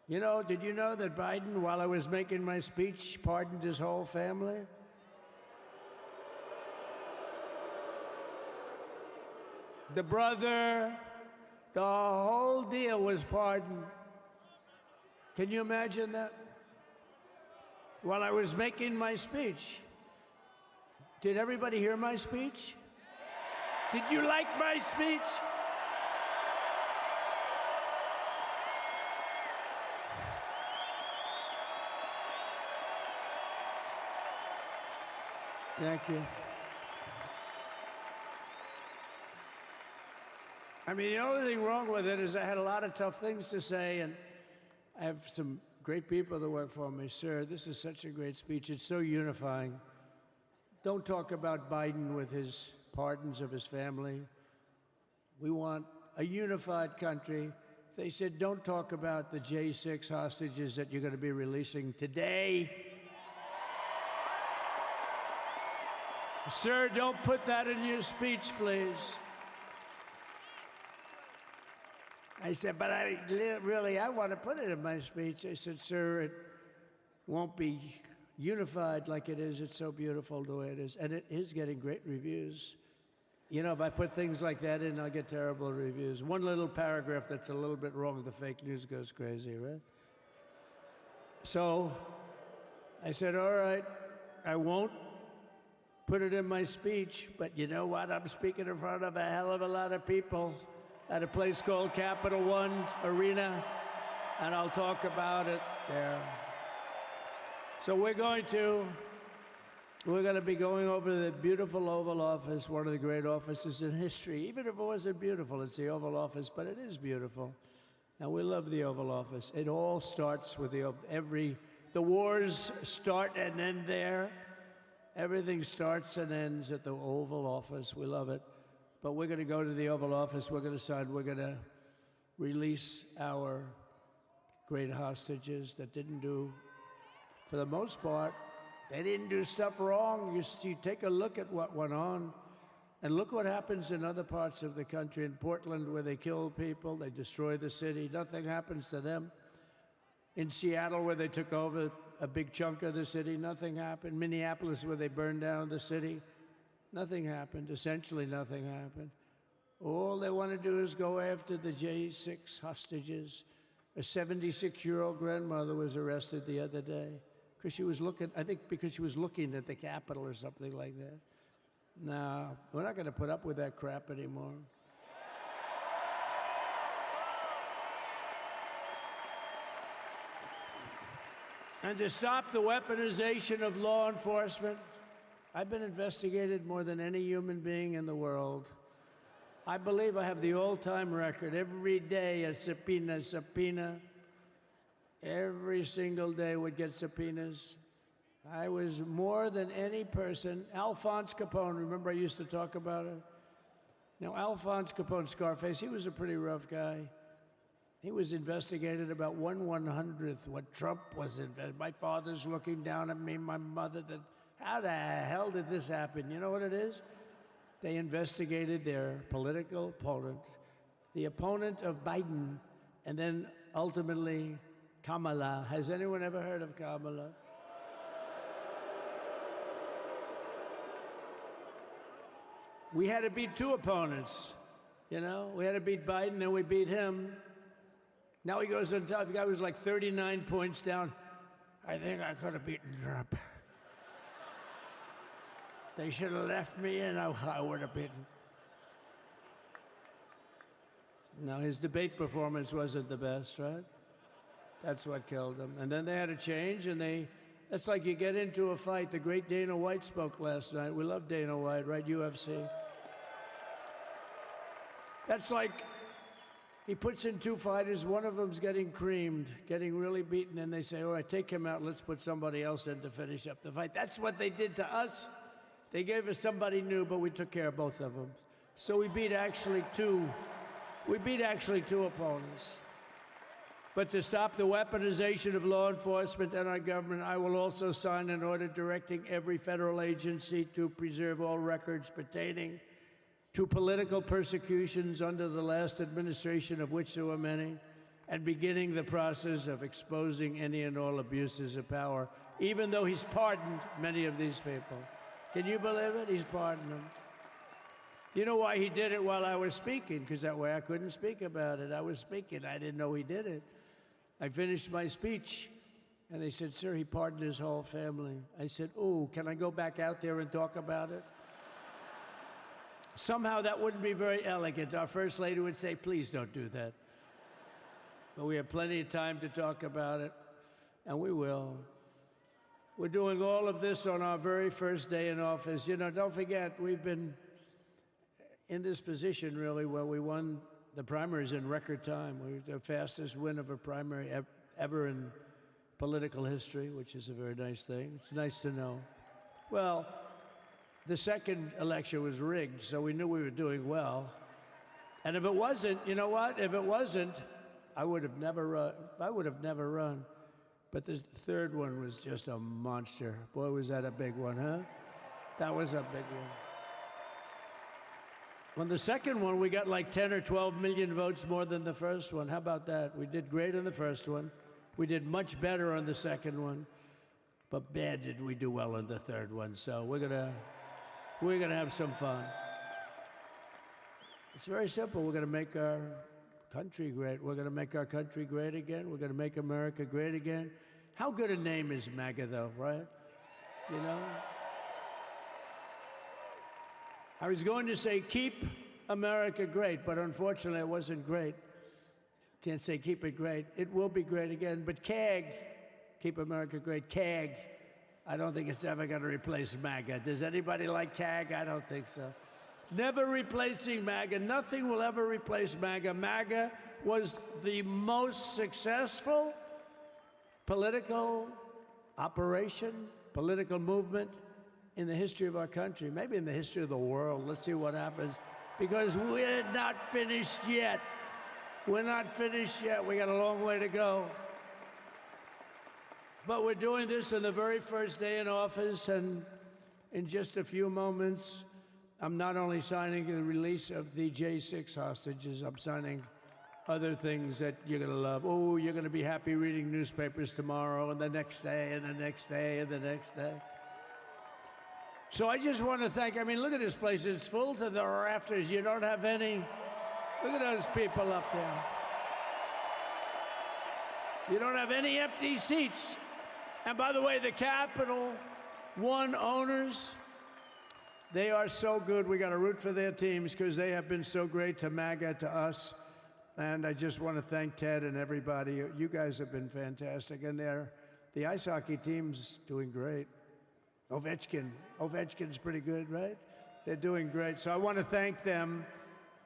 You know, did you know that Biden, while I was making my speech, pardoned his whole family? The brother, the whole deal was pardoned. Can you imagine that? While I was making my speech. Did everybody hear my speech? Did you like my speech? Thank you. I mean, the only thing wrong with it is I had a lot of tough things to say, and I have some great people that work for me. Sir, this is such a great speech. It's so unifying. Don't talk about Biden with his pardons of his family. We want a unified country. They said, don't talk about the J6 hostages that you're going to be releasing today. Sir, don't put that in your speech, please. I said, but I want to put it in my speech. I said, sir, it won't be unified like it is. It's so beautiful the way it is. And it is getting great reviews. You know, if I put things like that in, I'll get terrible reviews. One little paragraph that's a little bit wrong, the fake news goes crazy, right? So I said, all right, I won't put it in my speech, but you know what? I'm speaking in front of a hell of a lot of people. at a place called Capital One Arena, and I'll talk about it there. So we're going to be going over the beautiful Oval Office, one of the great offices in history. Even if it wasn't beautiful, it's the Oval Office, but it is beautiful. And we love the Oval Office. It all starts with the wars start and end there. Everything starts and ends at the Oval Office. We love it. But we're going to go to the Oval Office. We're going to release our great hostages that didn't do, for the most part, they didn't do stuff wrong. You take a look at what went on, and look what happens in other parts of the country. In Portland, where they kill people, they destroy the city, nothing happens to them. In Seattle, where they took over a big chunk of the city, nothing happened. Minneapolis, where they burned down the city, nothing happened. Essentially nothing happened. All they want to do is go after the J6 hostages. A 76-year-old grandmother was arrested the other day because she was looking, I think because she was looking at the Capitol or something like that. No, we're not going to put up with that crap anymore. And to stop the weaponization of law enforcement, I've been investigated more than any human being in the world. I believe I have the all-time record. Every day a subpoena. Every single day would get subpoenas. I was more than any person. Alphonse Capone, remember I used to talk about it? Now, Alphonse Capone, Scarface, he was a pretty rough guy. He was investigated about 1/100th what Trump was investigated. My father's looking down at me, my mother, how the hell did this happen? You know what it is? They investigated their political opponent, the opponent of Biden, and then ultimately Kamala. Has anyone ever heard of Kamala? We had to beat two opponents, you know? We had to beat Biden, then we beat him. Now he goes on top. The guy was like 39 points down. I think I could have beaten Trump. They should have left me and I would have beaten. No, his debate performance wasn't the best, right? That's what killed him. And then they had to change, and that's like you get into a fight. The great Dana White spoke last night. We love Dana White, right? UFC. That's like he puts in two fighters, one of them's getting creamed, getting really beaten, and they say, all right, take him out, let's put somebody else in to finish up the fight. That's what they did to us. They gave us somebody new, but we took care of both of them. So we beat actually two opponents. But to stop the weaponization of law enforcement and our government, I will also sign an order directing every federal agency to preserve all records pertaining to political persecutions under the last administration, of which there were many, and beginning the process of exposing any and all abuses of power, even though he's pardoned many of these people. Can you believe it? He's pardoned them. You know why he did it while I was speaking? Because that way I couldn't speak about it. I was speaking. I didn't know he did it. I finished my speech, and they said, sir, he pardoned his whole family. I said, ooh, can I go back out there and talk about it? Somehow that wouldn't be very elegant. Our First Lady would say, please don't do that. But we have plenty of time to talk about it, and we will. We're doing all of this on our very first day in office. You know, don't forget, we've been in this position, really, where we won the primaries in record time. We were the fastest win of a primary ever in political history, which is a very nice thing. It's nice to know. Well, the second election was rigged, so we knew we were doing well. And if it wasn't, you know what? If it wasn't, I would have never run. But the third one was just a monster. Boy, was that a big one, huh? That was a big one. On the second one, we got like 10 or 12 million votes more than the first one. How about that? We did great on the first one. We did much better on the second one. But bad did we do well on the third one. So we're gonna have some fun. It's very simple. We're gonna make our country great. We're gonna make our country great again. We're gonna make America great again. How good a name is MAGA, though, right? You know? I was going to say keep America great, but unfortunately it wasn't great. Can't say keep it great. It will be great again, but CAG, keep America great, CAG, I don't think it's ever going to replace MAGA. Does anybody like CAG? I don't think so. It's never replacing MAGA. Nothing will ever replace MAGA. MAGA was the most successful political operation, political movement in the history of our country, maybe in the history of the world. Let's see what happens. Because we're not finished yet. We're not finished yet. We got a long way to go. But we're doing this on the very first day in office, and in just a few moments, I'm not only signing the release of the J6 hostages, I'm signing other things that you're going to love. Oh, you're going to be happy reading newspapers tomorrow, and the next day, and the next day, and the next day. So I just want to thank, I mean, look at this place. It's full to the rafters. You don't have any. Look at those people up there. You don't have any empty seats. And by the way, the Capital One owners, they are so good. We got to root for their teams because they have been so great to MAGA, to us. And I just want to thank Ted and everybody. You guys have been fantastic. And the ice hockey team's doing great. Ovechkin's pretty good, right? They're doing great. So I want to thank them,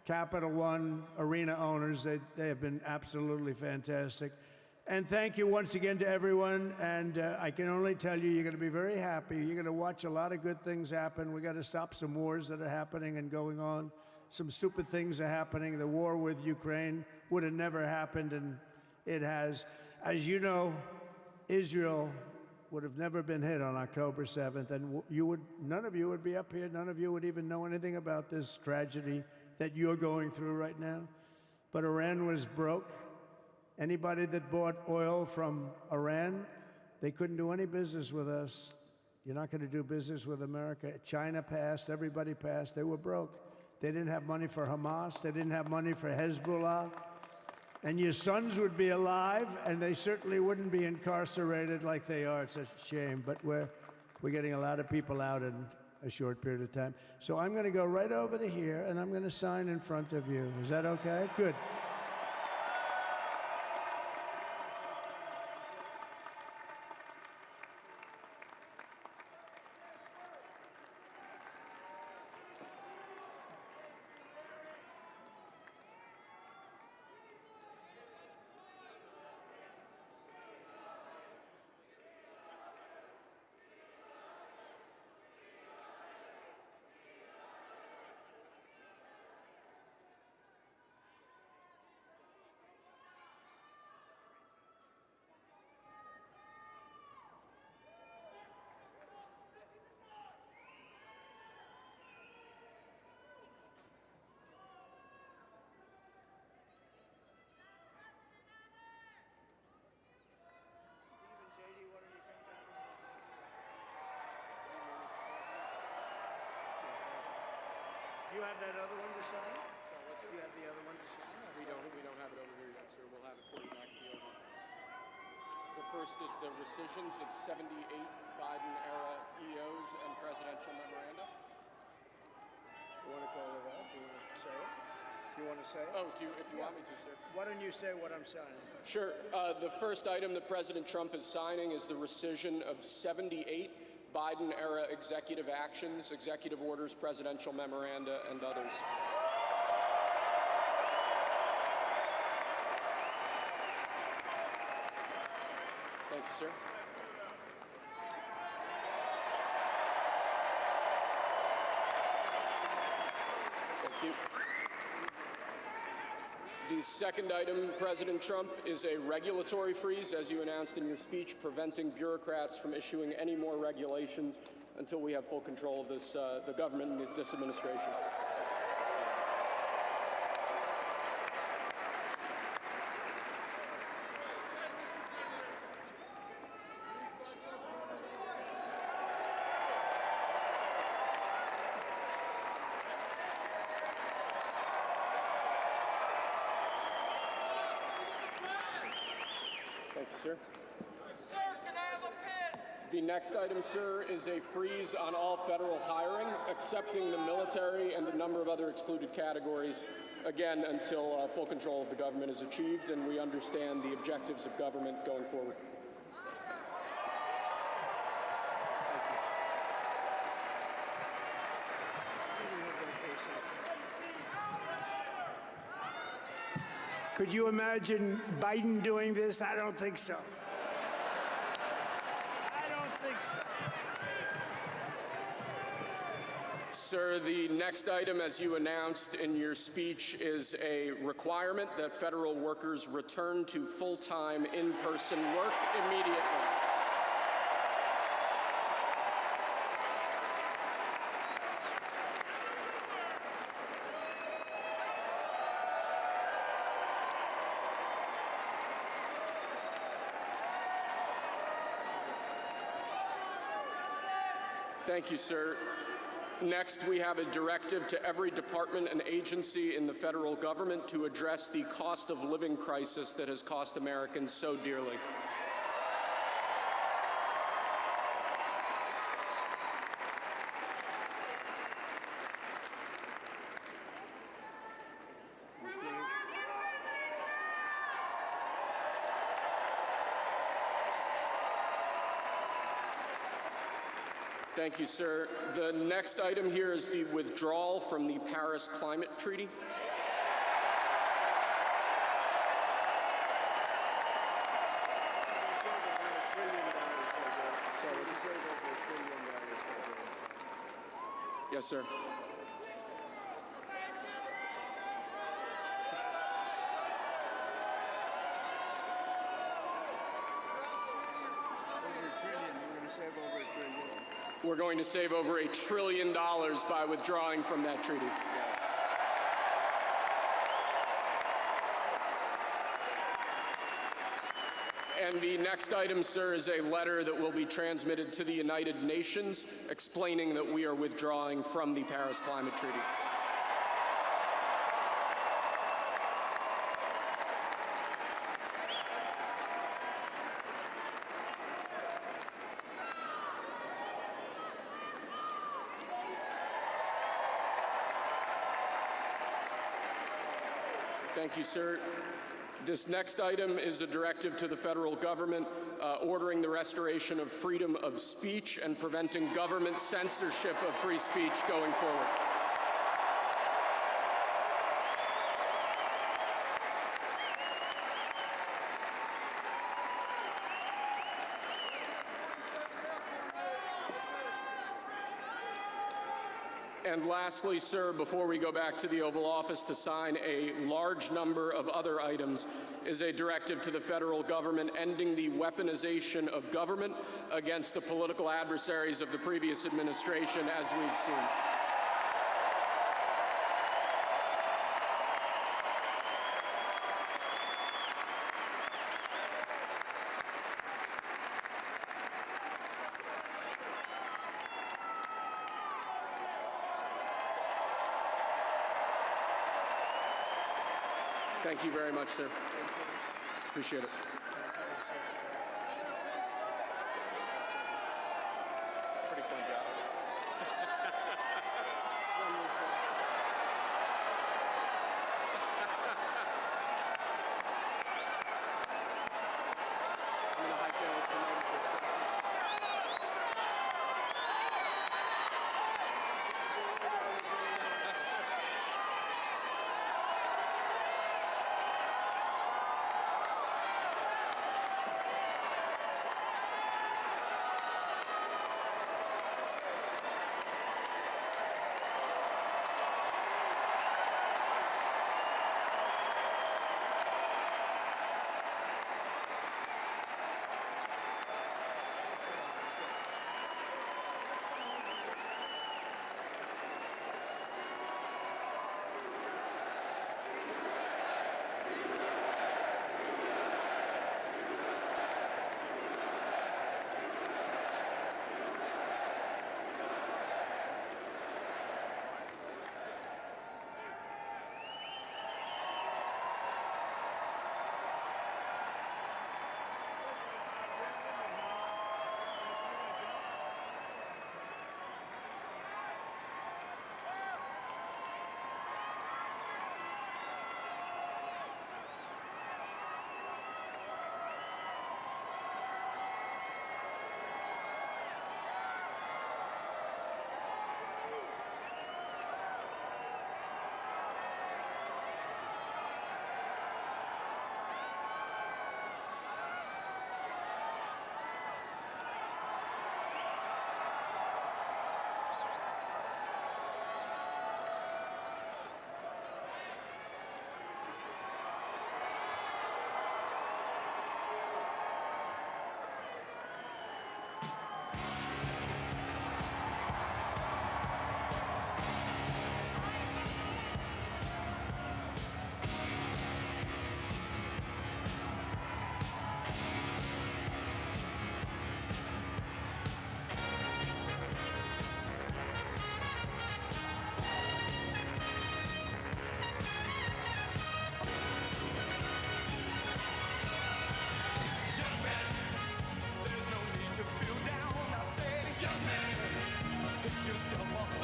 Capital One Arena owners. They have been absolutely fantastic. And thank you once again to everyone. And I can only tell you, you're going to be very happy. You're going to watch a lot of good things happen. We got to stop some wars that are happening and going on. Some stupid things are happening. The war with Ukraine would have never happened, and it has. As you know, Israel would have never been hit on October 7th, and none of you would be up here. None of you would even know anything about this tragedy that you're going through right now. But Iran was broke. Anybody that bought oil from Iran, they couldn't do any business with us. You're not going to do business with America. China passed. Everybody passed. They were broke. They didn't have money for Hamas. They didn't have money for Hezbollah. And your sons would be alive, and they certainly wouldn't be incarcerated like they are. It's a shame, but we're getting a lot of people out in a short period of time. So I'm going to go right over to here, and I'm going to sign in front of you. Is that okay? Good. Do you have that other one to sign? Sorry, what's it? Do you have the other one to sign? We don't have it over here yet, sir. We'll have it for you back at the other one. The first is the rescissions of 78 Biden-era EOs and presidential memoranda. You want to call it out? Do you want to say it? You want to say it? Oh, if you want me to, sir. Why don't you say what I'm signing? Sure. The first item that President Trump is signing is the rescission of 78 Biden-era executive actions, executive orders, presidential memoranda, and others. Thank you, sir. Thank you. The second item, President Trump, is a regulatory freeze, as you announced in your speech, preventing bureaucrats from issuing any more regulations until we have full control of this, the government and this administration. Thank you, sir. Sir, can I have a pen? The next item, sir, is a freeze on all federal hiring, excepting the military and a number of other excluded categories, again, until full control of the government is achieved and we understand the objectives of government going forward. Could you imagine Biden doing this? I don't think so. I don't think so. Sir, the next item, as you announced in your speech, is a requirement that federal workers return to full-time in-person work immediately. Thank you, sir. Next, we have a directive to every department and agency in the federal government to address the cost of living crisis that has cost Americans so dearly. Thank you, sir. The next item here is the withdrawal from the Paris Climate Treaty. Yes, sir. We're going to save over $1 trillion by withdrawing from that treaty. And the next item, sir, is a letter that will be transmitted to the United Nations explaining that we are withdrawing from the Paris Climate Treaty. Thank you, sir. This next item is a directive to the federal government ordering the restoration of freedom of speech and preventing government censorship of free speech going forward. And lastly, sir, before we go back to the Oval Office to sign a large number of other items, is a directive to the federal government ending the weaponization of government against the political adversaries of the previous administration, as we've seen. Thank you very much, sir. Appreciate it. Pretty fun job. I'm gonna hightail it tonight. of Butler.